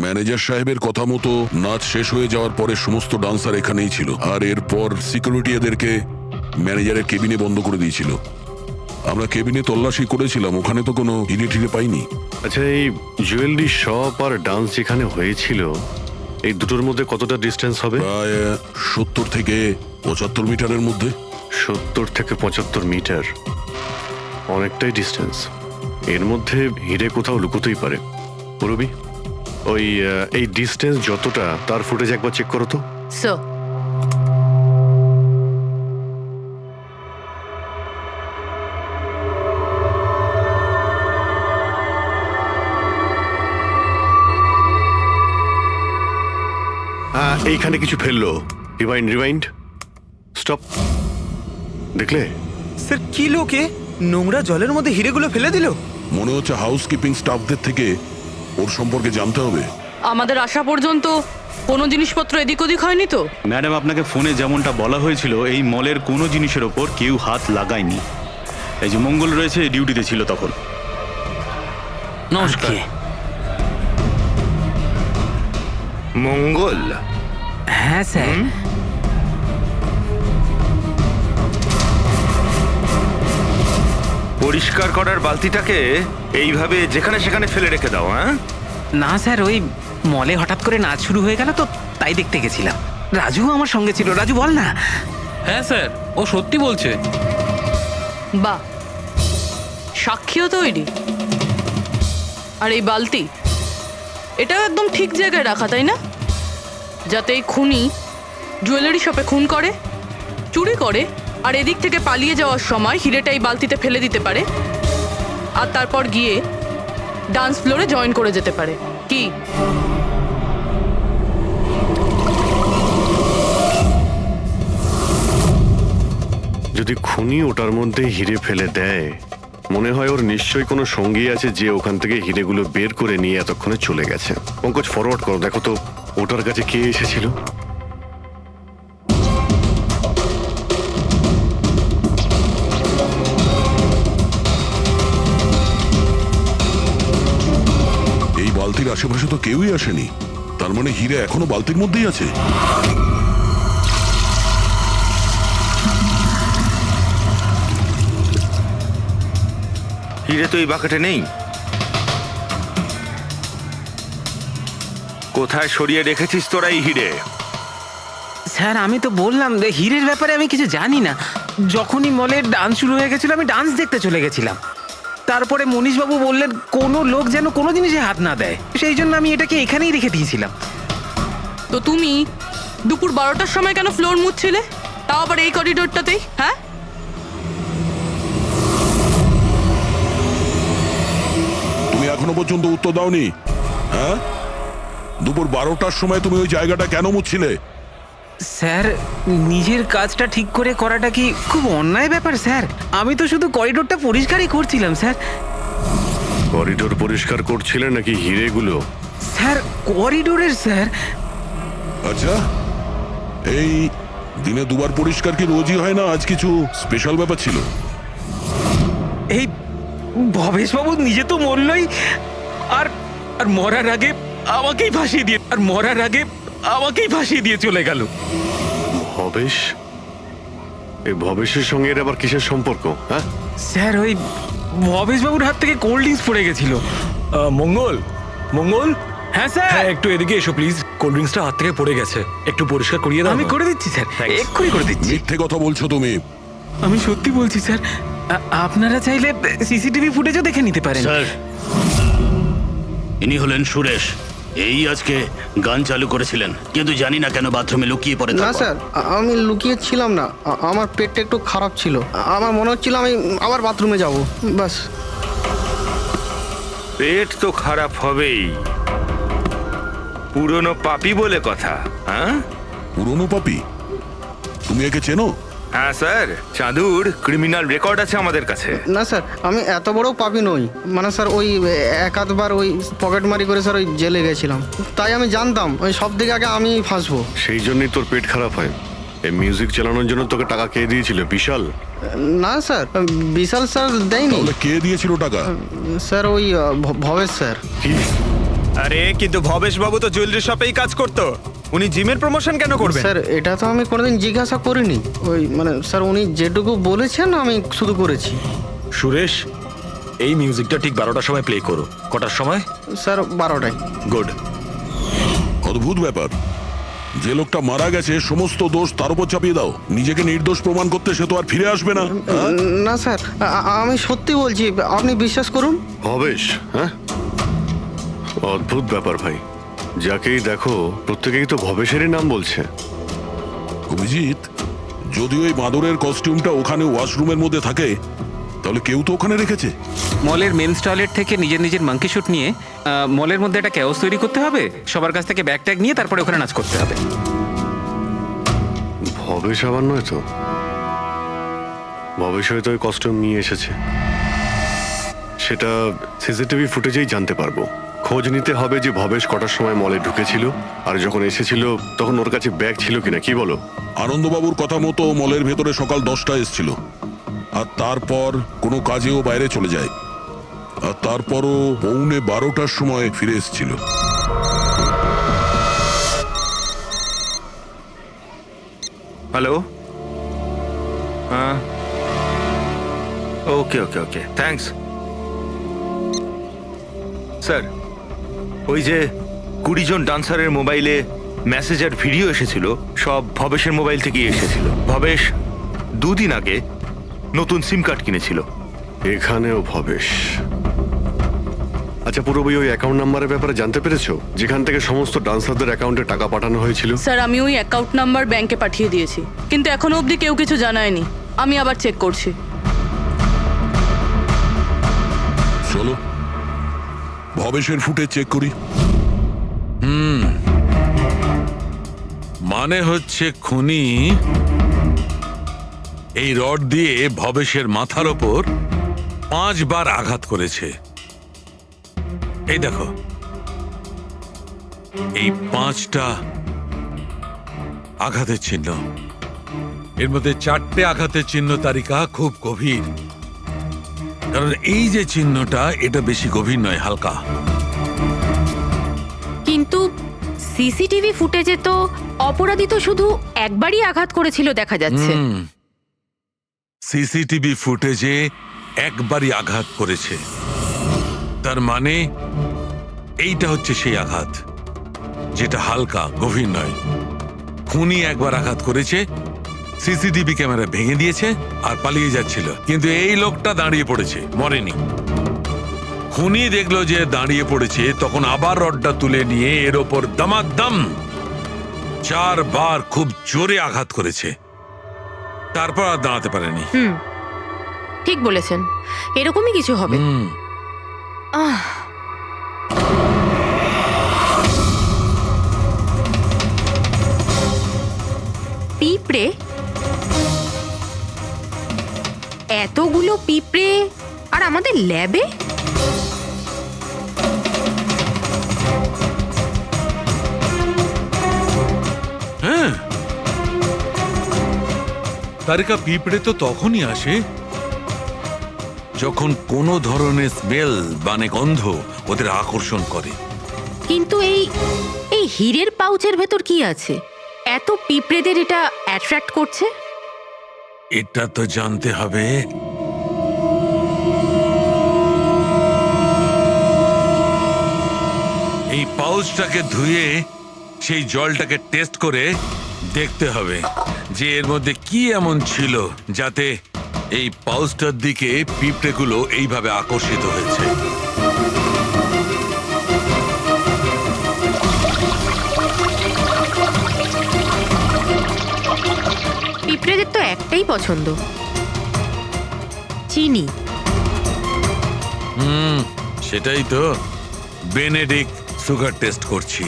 ম্যানেজার সাহেবের কথা মতো নাচ শেষ হয়ে যাওয়ার পরে সমস্ত ডান্সার এখানেই ছিল, আর এরপর সিকিউরিটি এদেরকে ম্যানেজারের কেবিনে বন্ধ করে দিয়েছিল। আমরা কেবিনে তল্লাশি করেছিলাম, ওখানে তো কোনো হিরে ঠিরে পাইনি। আচ্ছা, এই জুয়েলারি শপ আর ডান্স যেখানে হয়েছিল এই দুটোর মধ্যে কতটা ডিস্টেন্স হবে? প্রায় 70 থেকে 75 মিটারের মধ্যে। 70 থেকে 75 মিটার, অনেকটাই ডিস্টেন্স। এর মধ্যে হিরে কোথাও লুকোতেই পারে। পূরবী, ওই এই ডিস্টেন্স যতটা তার ফুটেজ একবার চেক করো তো। স্যার এইখানে কিছু ফেললো। Rewind, rewind, stop. দেখলে? স্যার কি লোকে নোংরা জলের মধ্যে হিরেগুলো ফেলে দিল? মনে হচ্ছে হাউসকিপিং স্টাফদের থেকে ওর সম্পর্কে জানতে হবে। আমাদের আসা পর্যন্ত কোনো জিনিসপত্র এদিক ওদিক হয়নি তো? ম্যাডাম, আপনাকে ফোনে যেমনটা বলা হয়েছিল, এই মলের কোনো জিনিসের ওপর কেউ হাত লাগায়নি। এই যে মঙ্গল রয়েছে, ডিউটিতে ছিল তখন। নমস্কার। মঙ্গল? হ্যাঁ স্যার। পরিষ্কার করার বালতিটাকে এইভাবে যেখানে সেখানে ফেলে রেখে দাও, হ্যাঁ? না স্যার, ওই মলে হঠাৎ করে নাচ শুরু হয়ে গেল তো, তাই দেখতে গেছিলাম। রাজু আমার সঙ্গে ছিল। রাজু বল না। হ্যাঁ স্যার, ও সত্যি বলছে। বাহ, সাক্ষীও তৈরি। আর এই বালতি, এটাও একদম ঠিক জায়গায় রাখা, তাই না? যাতে এই খুনি জুয়েলারি শপে খুন করে, চুরি করে, আর এদিক থেকে পালিয়ে যাওয়ার সময় হিরেটা এই বালতিতে ফেলে দিতে পারে, আর তারপর গিয়ে ডান্স ফ্লোরে জয়েন করে যেতে পারে। কি? যদি খুনি ওটার মধ্যে হিরে ফেলে দেয়, মনে হয় ওর নিশ্চয়ই কোনো সঙ্গী আছে যে ওখান থেকে হিরেগুলো বের করে নিয়ে এতক্ষণে চলে গেছে। পঙ্কজ, ফরওয়ার্ড করো, দেখো তো ওটার কাছে কে এসেছিল। এই বালতির আশেপাশে তো কেউই আসেনি, তার মানে হিরে এখনো বালতির মধ্যেই আছে। হিরে তো এই বাকেটে নেই। কোথায় সরিয়ে রেখেছিস তোরা এই হিরে? স্যার, আমি তো বললাম যে হীরের ব্যাপারে আমি কিছু জানি না। যখনই মলের ডান্স শুরু হয়ে গেছিল, আমি ডান্স দেখতে চলে গেছিলাম। তারপরে মনীশবাবু বললেন কোনো লোক যেন কোনো জিনিসে হাত না দেয়, সেই জন্য আমি এটাকে এখানেই রেখে দিয়েছিলাম। তো তুমি দুপুর 12টার সময় কেন ফ্লোর মুছছিলে, তাও আবার এই করিডোরটাতেই? হ্যাঁ, তুমি এখনো পর্যন্ত উত্তর দাওনি। হ্যাঁ, দুপুর 12টার সময় তুমি ওই জায়গাটা কেন মুছছিলে? স্যার, নিজের কাজটা ঠিক করে করাটা কি খুব অন্যায় ব্যাপার স্যার? আমি তো শুধু করিডোরটা পরিষ্কারই করছিলাম স্যার। করিডোর পরিষ্কার করছিলেন নাকি হিরেগুলো? স্যার, করিডোরের স্যার। আচ্ছা, এই দিনে দুবার পরিষ্কার কি রোজই হয় না? আজ কিছু স্পেশাল ব্যাপার ছিল? এই ভবেশবাবু নিজে তো মরলই, আর আর মরার আগে আমাকেই ফাঁসিয়ে দিয়ে চলে গেল। ভবেশ? এই ভবেশের সঙ্গে এর আবার কিসের সম্পর্ক? হ্যাঁ স্যার, ওই ভবেশবাবুর হাত থেকে কোল্ড ড্রিঙ্কস পড়ে গেছিল। মঙ্গল, মঙ্গল। হ্যাঁ স্যার। হ্যাঁ, একটু এদিকে এসো প্লিজ। কোল্ড ড্রিঙ্কসটা হাত থেকে পড়ে গেছে, একটু পরিষ্কার করিয়ে দাও। আমি করে দিচ্ছি স্যার, এক্ষুনি করে দিচ্ছি। মিথ্যে কথা বলছো তুমি। আমি সত্যি বলছি স্যার। আপনারা চাইলে সিসিটিভি ফুটেজও দেখে নিতে পারেন। স্যার, ইনি হলেন সুরেশ। এই আজকে গান চালু করেছিলেন, কিন্তু জানি না কেন বাথরুমে লুকিয়ে পড়ে। না স্যার, আমি লুকিয়ে ছিলাম না। আমার পেটটা একটু খারাপ ছিল, আমার মনে হচ্ছিল আমি আবার বাথরুমে যাব, বাস। পেট তো খারাপ হবেই, পুরনো পাপি বলে কথা। হ্যাঁ, পুরনো পাপি? তুমি একে চেনো? হ্যাঁ স্যার, চাঁদুর ক্রিমিনাল রেকর্ড আছে আমাদের কাছে। না স্যার, আমি এত বড় পাপি নই। মানে স্যার, ওই এক আধবার ওই পকেটমারি করে স্যার ওই জেলে গেছিলাম, তাই আমি জানতাম ওই সব থেকে আগে আমি ফাঁসবো। সেই জন্যই তোর পেট খারাপ হয়। এই মিউজিক চালানোর জন্য তোকে টাকা কে দিয়েছিল? বিশাল? না স্যার, বিশাল স্যার দেয়নি। কে দিয়েছিল টাকা? স্যার, ওই ভবেশ স্যার। কি? আরে কিন্তু ভবেশ বাবু তো জুয়েলারি শপেই কাজ করতো, উনি জিমের প্রমোশন কেন করবেন? স্যার, এটা তো আমি কোনোদিন জিজ্ঞাসা করিনি। ওই মানে স্যার, উনি যেটুকু বলেছেন আমি শুধু করেছি। সুরেশ, এই মিউজিকটা ঠিক 12টার সময় প্লে করো। কটার সময়? স্যার, 12টায়। গুড। অদ্ভুত ব্যাপার, যে লোকটা মারা গেছে সমস্ত দোষ তার উপর চাপিয়ে দাও। নিজেকে নির্দোষ প্রমাণ করতে সে তো আর ফিরে আসবে না। না স্যার, আমি সত্যি বলছি, আপনি বিশ্বাস করুন। ভবেশ? হ্যাঁ, অদ্ভুত ব্যাপার ভাই। যাকেই দেখো প্রত্যেকেই তো ভবেশেরই নাম বলছে। অভিজিৎ, যদি ওই বাঁদরের কস্টিউমটা ওখানে ওয়াশরুমের মধ্যে থাকে, তাহলে কেউ তো ওখানে রেখেছে। মলের মেন্স টয়লেট থেকে নিজের নিজের মাঙ্কি শুট নিয়ে মলের মধ্যে একটা ক্যাওস তৈরি করতে হবে, সবার কাছ থেকে ব্যাগ ট্যাগ নিয়ে তারপরে ওখানে নাচ করতে হবে। ভবেশ আবার নয় তো? ভবেশ হয়তো ওই কস্টিউম নিয়ে এসেছে, সেটা সিসিটিভি ফুটেজেই জানতে পারবো। খোঁজ নিতে হবে যে ভবেশ কটার সময় মলে ঢুকেছিল, আর যখন এসেছিল তখন ওর কাছে ব্যাগ ছিল কিনা, কি বলো? আনন্দবাবুর কথা মতো মলের ভেতরে সকাল 10টায় এসেছিল, আর তারপর কোনো কাজেও বাইরে চলে যায়, আর তারপরও 11:45টার সময় ফিরে এসেছিল। হ্যালো, হ্যাঁ, ওকে ওকে ওকে, থ্যাঙ্কস স্যার। ওই যে 20 জন ডান্সারের মোবাইলে মেসেজ আর ভিডিও এসেছিল, সব ভবেশের মোবাইল থেকেই এসেছিল। ভবেশ 2 দিন আগে নতুন সিম কার্ড কিনেছিল। এখানেও ভবেশ। আচ্ছা পুরবি, ওই অ্যাকাউন্ট নাম্বারের ব্যাপারে জানতে পেরেছো, যেখান থেকে সমস্ত ডান্সারদের অ্যাকাউন্টে টাকা পাঠানো হয়েছিল? স্যার আমি ওই অ্যাকাউন্ট নাম্বার ব্যাংকে পাঠিয়ে দিয়েছি, কিন্তু এখনো অবধি কেউ কিছু জানায়নি। আমি আবার চেক করছি। চলো ভবেশের ফুটে চেক করি। মানে হচ্ছে খুনি এই রড দিয়ে ভবেশের মাথার ওপর 5 বার আঘাত করেছে। এই দেখো, এই 5টা আঘাতের চিহ্ন, এর মধ্যে 4টে আঘাতের চিহ্ন তারিকা খুব গভীর, কারণ এই যে চিহ্নটা এটা বেশি গভীর নয়, হালকা। কিন্তু সিসিটিভি ফুটেজে তো অপরাধী তো শুধু একবারই আঘাত করেছিল দেখা যাচ্ছে। সিসিটিভি ফুটেজে একবারই আঘাত করেছে, তার মানে এইটা হচ্ছে সেই আঘাত যেটা হালকা, গভীর নয়। খুনি একবার আঘাত করেছে, সিসিটিভি ক্যামেরা ভেঙে দিয়েছে আর পালিয়ে যাচ্ছিল, কিন্তু এই লোকটা দাঁড়িয়ে পড়েছে, মরেনি। খুনি দেখলো যে দাঁড়িয়ে পড়েছে, তখন আবার রডটা তুলে নিয়ে এর ওপর দামাদাম 4 বার খুব জোরে আঘাত করেছে, তারপর আর দাঁড়াতে পারেনি। ঠিক বলেছেন, এরকমই কিছু হবে। পিঁপড়ে, এতগুলো পিঁপড়ে আর আমাদের ল্যাবে? হ্যাঁ, তারিকা পিঁপড়ে তো তখনই আসে যখন কোনো ধরনের স্মেল মানে গন্ধ ওদের আকর্ষণ করে। কিন্তু এই হীরের পাউচের ভেতর কি আছে এত পিঁপড়েদের এটা অ্যাট্রাক্ট করছে? এটা তো জানতে হবে। এই পাউচটাকে ধুয়ে সেই জলটাকে টেস্ট করে দেখতে হবে যে এর মধ্যে কি এমন ছিল যাতে এই পাউচটার দিকে পিঁপড়েগুলো এইভাবে আকর্ষিত হয়েছে। পিঁপড়েদের তো একটাই পছন্দ, চিনি। সেটাই তো, বেনেডিক্ট সুগার টেস্ট করছি।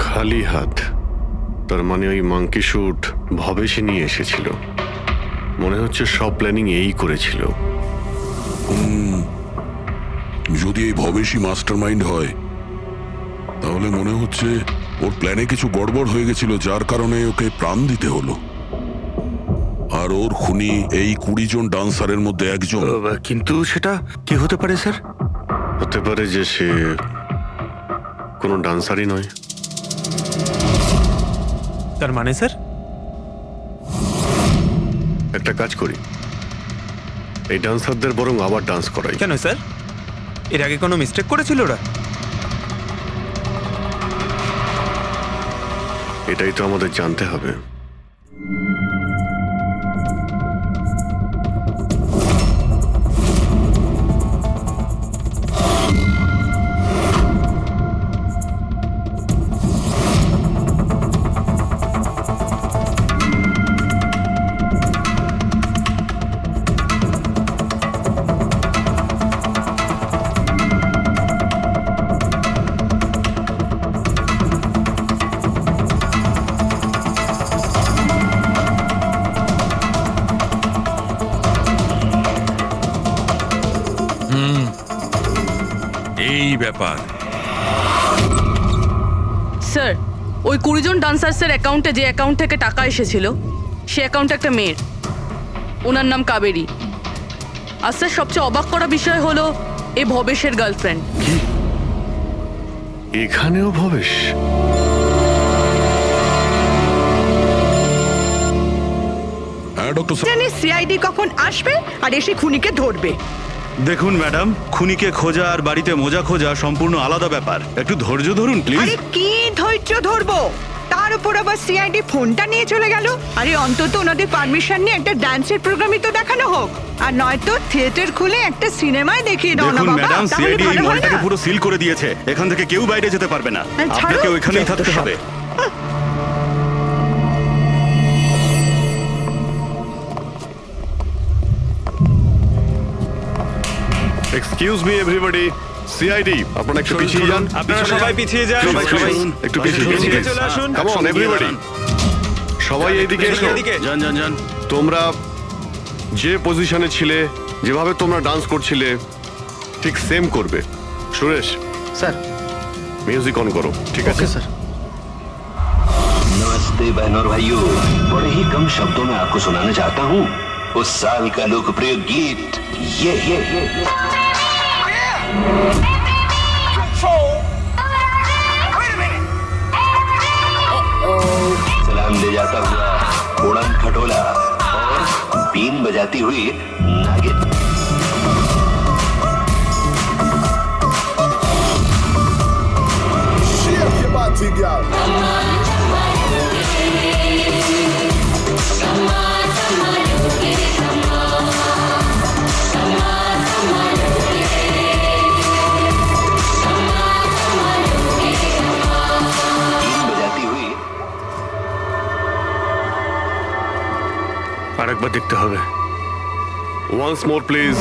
খালি হাত, তার মানে ওই মাঙ্কি শুট ভবেশে নিয়ে এসেছিল। মনে হচ্ছে সব প্ল্যানিং এই করেছিল। যদি এই ভবেশই মাস্টার মাইন্ড হয়, তাহলে মনে হচ্ছে ওর প্ল্যানে কিছু গড়বড় হয়ে গেছিল, যার কারণে ওকে প্রাণ দিতে হলো। আর ওর খুনি এই 20 জন ডান্সারের মধ্যে একজন। কিন্তু সেটা কি হতে পারে স্যার? হতে পারে যে সে কোনো ডান্সারই নয়। তার মানে স্যার একটা কাজ করি, এই ডান্সারদের বরং আবার ডান্স করাই। কেন স্যার, এর আগে কোনো মিস্টেক করেছিল ওরা? এটাই তো আমাদের জানতে হবে। এই ব্যাপার। স্যার, ওই 20 জন ডান্সার্সের অ্যাকাউন্টে যে অ্যাকাউন্ট থেকে টাকা এসেছিল সে অ্যাকাউন্টে একটা মেয়ের, ওনার নাম কাবেরী। আর স্যার, সবচেয়ে অবাক করা বিষয় হলো এ ভবেশের গার্লফ্রেন্ড। এখানেও ভবেশ? হ্যাঁ ডক্টর জানি সিআইডি কখন আসবে আর এসে খুনিকে ধরবে। দেখুন ম্যাডাম, খুনিকে খোঁজা আর বাড়িতে মোজা খোঁজা সম্পূর্ণ আলাদা ব্যাপার। একটু ধৈর্য ধরুন প্লিজ। আরে কি ধৈর্য ধরবো, তার উপর আবার সিআইডি ফোনটা নিয়ে চলে গেল। আরে অন্তত ওনাদের পারমিশন নিয়ে একটা ডান্সের প্রোগ্রামই তো দেখানো হোক, আর নয়তো থিয়েটার খুলে একটা সিনেমায় দেখিয়ে দাও না দেখুন বাবা, ম্যাডাম, তাহলে সিআইডি এই ভালো হয় মলটাকে না? পুরো সিল করে দিয়েছে। এখান থেকে কেউ বাইরে যেতে পারবে না। ছাড়ো। আপনাকে ওইখানেই যত থাকতে সব। হবে। এক্সকিউজ মি এভরিবডি, সিআইডি আপনারা একটু পিছিয়ে যান। আপনারা সবাই পিছিয়ে যান। সবাই একটু পিছিয়ে পিছিয়ে চলে আসুন। কাম অন এভরিবডি, সবাই এইদিকে এসো। যান যান যান। তোমরা যে পজিশনে ছিলে, যেভাবে তোমরা ডান্স করছিলে ঠিক সেম করবে। সুরেশ স্যার। মিউজিক অন করো। ঠিক আছে ওকে স্যার। नमस्ते बहनों और भाइयों, बड़े ही कम शब्दों में आपको सुनाना चाहता हूँ उस साल का लोकप्रिय गीत ये सलाम ले जाता हुआ उड़न खटोला और बीन बजाती हुई नागिन। আরেকবার দেখতে হবে। Once more please.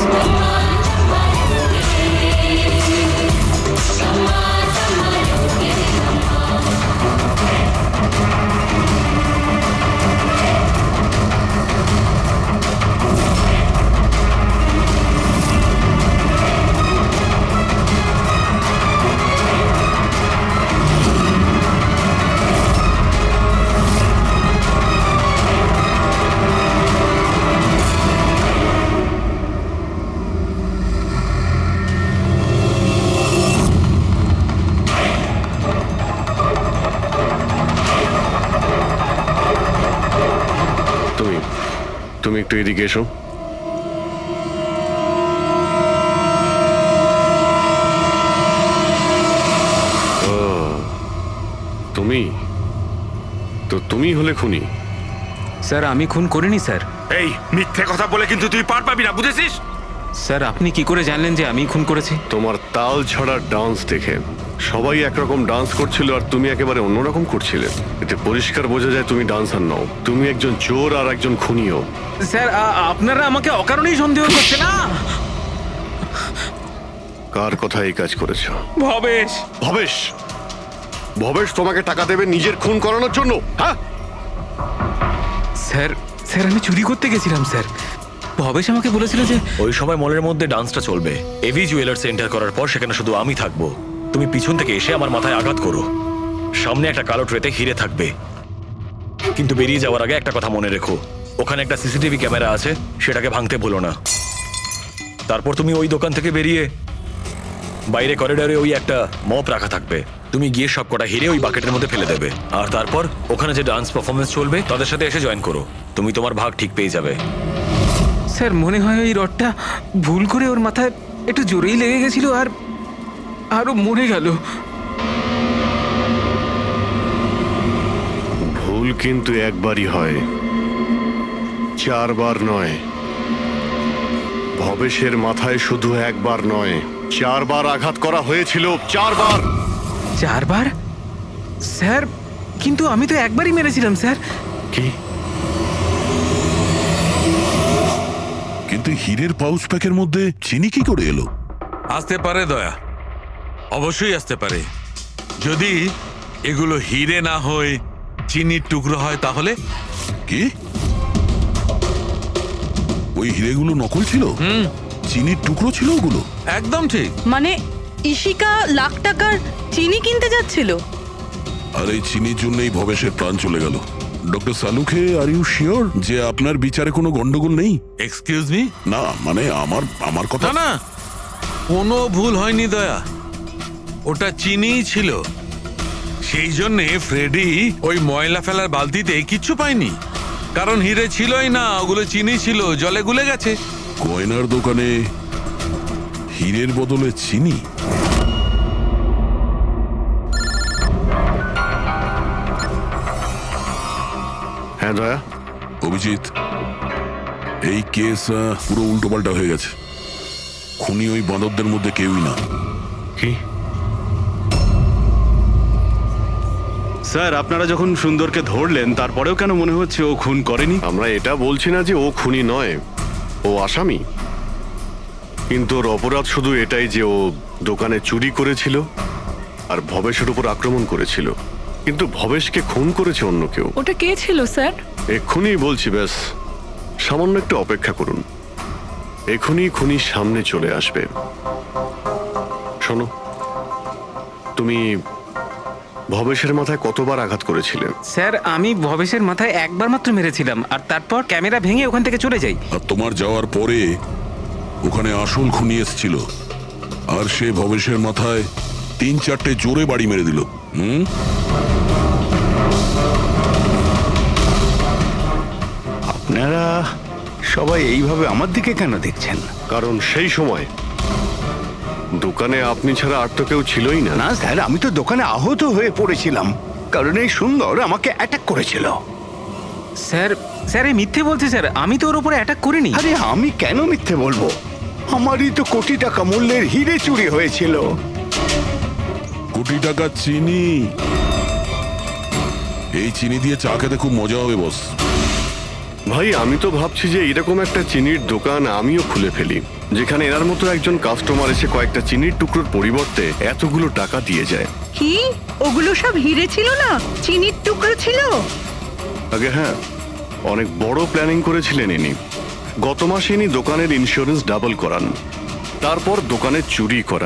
তুমি একটু এদিকে এসো। তুমি তো তুমি হলে খুনি? স্যার, আমি খুন করিনি স্যার। এই মিথ্যে কথা বলে কিন্তু তুই পার পাবি না, বুঝেছিস? স্যার, আপনি কি করে জানলেন যে আমি খুন করেছি? তোমার তাল ছড়া ডান্স দেখে সবাই একরকম ডান্স করছিল আর তুমি একেবারে অন্যরকম করছিলে। এতে পরিষ্কার বোঝা যায় তুমি ডান্সার নও, তুমি একজন চোর আর একজন খুনিও। স্যার, আপনারা আমাকে অকারণেই সন্দেহ করছেন না। কার কথা এই কাজ করেছো? ভবেশ। ভবেশ? ভবেশ তোমাকে টাকা দেবে নিজের খুন করানোর জন্য? হ্যাঁ স্যার, স্যার আমি চুরি করতে গেছিলাম স্যার। ভবেশ আমাকে বলেছিল যে ওই সময় মলের মধ্যে ডান্সটা চলবে। এভি জুয়েলার্স এন্টার করার পর সেখানে শুধু আমি থাকবো। তুমি পিছন থেকে এসে আমার মাথায় আঘাত করো। সামনে একটা কালো ট্রেতে হিরে থাকবে, কিন্তু বেরিয়ে যাওয়ার আগে একটা কথা মনে রেখো, ওখানে একটা সিসিটিভি ক্যামেরা আছে, সেটাকে ভাঙতে ভুলো না। তারপর তুমি ওই দোকান থেকে বেরিয়ে বাইরে করিডোরে ওই একটা মপ রাখা থাকবে, তুমি গিয়ে সব কটা হিরে ওই বাকেটের মধ্যে ফেলে দেবে। আর তারপর ওখানে যে ডান্স পারফরমেন্স চলবে তাদের সাথে এসে জয়েন করো। তুমি তোমার ভাগ ঠিক পেয়ে যাবে। স্যার মনে হয় ওই রডটা ভুল করে ওর মাথায় একটু জোরেই লেগে গেছিল আর আরো মরে গেল। ভুল কিন্তু একবারই হয়, 4 বার নয়। ভবেশের মাথায় শুধু একবার নয়, 4 বার আঘাত করা হয়েছিল, 4 বার। 4 বার? স্যার কিন্তু আমি তো একবারই মেরেছিলাম স্যার। কি? কিন্তু হীরের পাউচ প্যাকের মধ্যে চিনি কি করে এলো? আসতে পারে দয়া, অবশ্যই আসতে পারে। যদি এগুলো হিরে না হয় চিনির টুকরো হয় তাহলে? কি? ওই হিরেগুলো নকল ছিল? চিনির টুকরো ছিল ওগুলো? একদম ঠিক। মানে ইশিকা লাখ টাকার চিনি কিনতে যাচ্ছিল? আর এই চিনির জন্যই ভবেশের প্রাণ চলে গেল। Doctor Salunkhe, are you sure যে আপনার বিচারে কোনো গন্ডগোল নেই? Excuse me? না মানে আমার কথা না, কোনো ভুল হয়নি দয়া, ওটা চিনিই ছিল। সেই জন্যে ফ্রেডি ওই ময়লা ফেলার বালতিতে কিচ্ছু পায়নি, কারণ হিরে ছিলই না, ওগুলো চিনি ছিল, জলে গুলে গেছে। গয়নার দোকানে হীরের বদলে চিনি? হ্যাঁ দয়া। অভিজিৎ, এই কেস পুরো উল্টোপাল্টা হয়ে গেছে। খুনি ওই বাঁদরদের মধ্যে কেউই না। কি? স্যার আপনারা যখন সুন্দরকে ধরলেন তারপরেও কেন মনে হচ্ছে ও খুন করেনি? আমরা এটা বলছি না যে ও খুনি নয়, ও আসামি। কিন্তু ওর অপরাধ শুধু এটাই যে ও দোকানে চুরি করেছিল আর ভবেশের উপর আক্রমণ করেছিল। কিন্তু ভবেশকে খুন করেছে অন্য কেউ। ওটা কে ছিল স্যার? এক্ষুনি বলছি, ব্যাস সামান্য একটু অপেক্ষা করুন, এখনই খুনি সামনে চলে আসবে। শোনো, তুমি ভবেশের মাথায় কতবার আঘাত করেছিলে? স্যার আমি ভবেশের মাথায় একবার মাত্র মেরেছিলাম, আর তারপর ক্যামেরা ভেঙে ওখান থেকে চলে যাই। আর তোমার যাওয়ার পরে ওখানে আসল খুনি এসেছিল, আর সে ভবেশের মাথায় 3-4টে জোরে বাড়ি মেরে দিল। আপনারা সবাই এইভাবে আমার দিকে কেন দেখছেন? কারণ সেই সময় দোকানে আপনি ছাড়া আর তো কেউ ছিলই না। না স্যার, আমি তো দোকানে আহত হয়ে পড়েছিলাম, কারণ এই সুন্দর আমাকে অ্যাটাক করেছিল। স্যার স্যার এই মিথ্যে বলছে স্যার, আমি তো ওর উপরে অ্যাটাক করিনি। আরে আমি কেন মিথ্যে বলবো? আমারই তো কোটি টাকা মূল্যের হিরে চুরি হয়েছিল। কোটি টাকা চিনি? এই চিনি দিয়ে চা খেতে খুব মজা হবে বস। ভাই আমি তো ভাবছি যে এরকম একটা চিনির দোকান আমিও খুলে ফেলি, যেখানে এনার মতো একজন কাস্টমার এসে কয়েকটা চিনির টুকরোর পরিবর্তে এতগুলো টাকা দিয়ে যায়। কি ওগুলো সব হিরে ছিল না, চিনির টুকরো ছিল? আগে হ্যাঁ, অনেক বড় প্ল্যানিং করেছিলেন ইনি। গত মাসে ইনি দোকানের ইন্স্যুরেন্স ডাবল করান, তারপর দোকানে চুরি করান।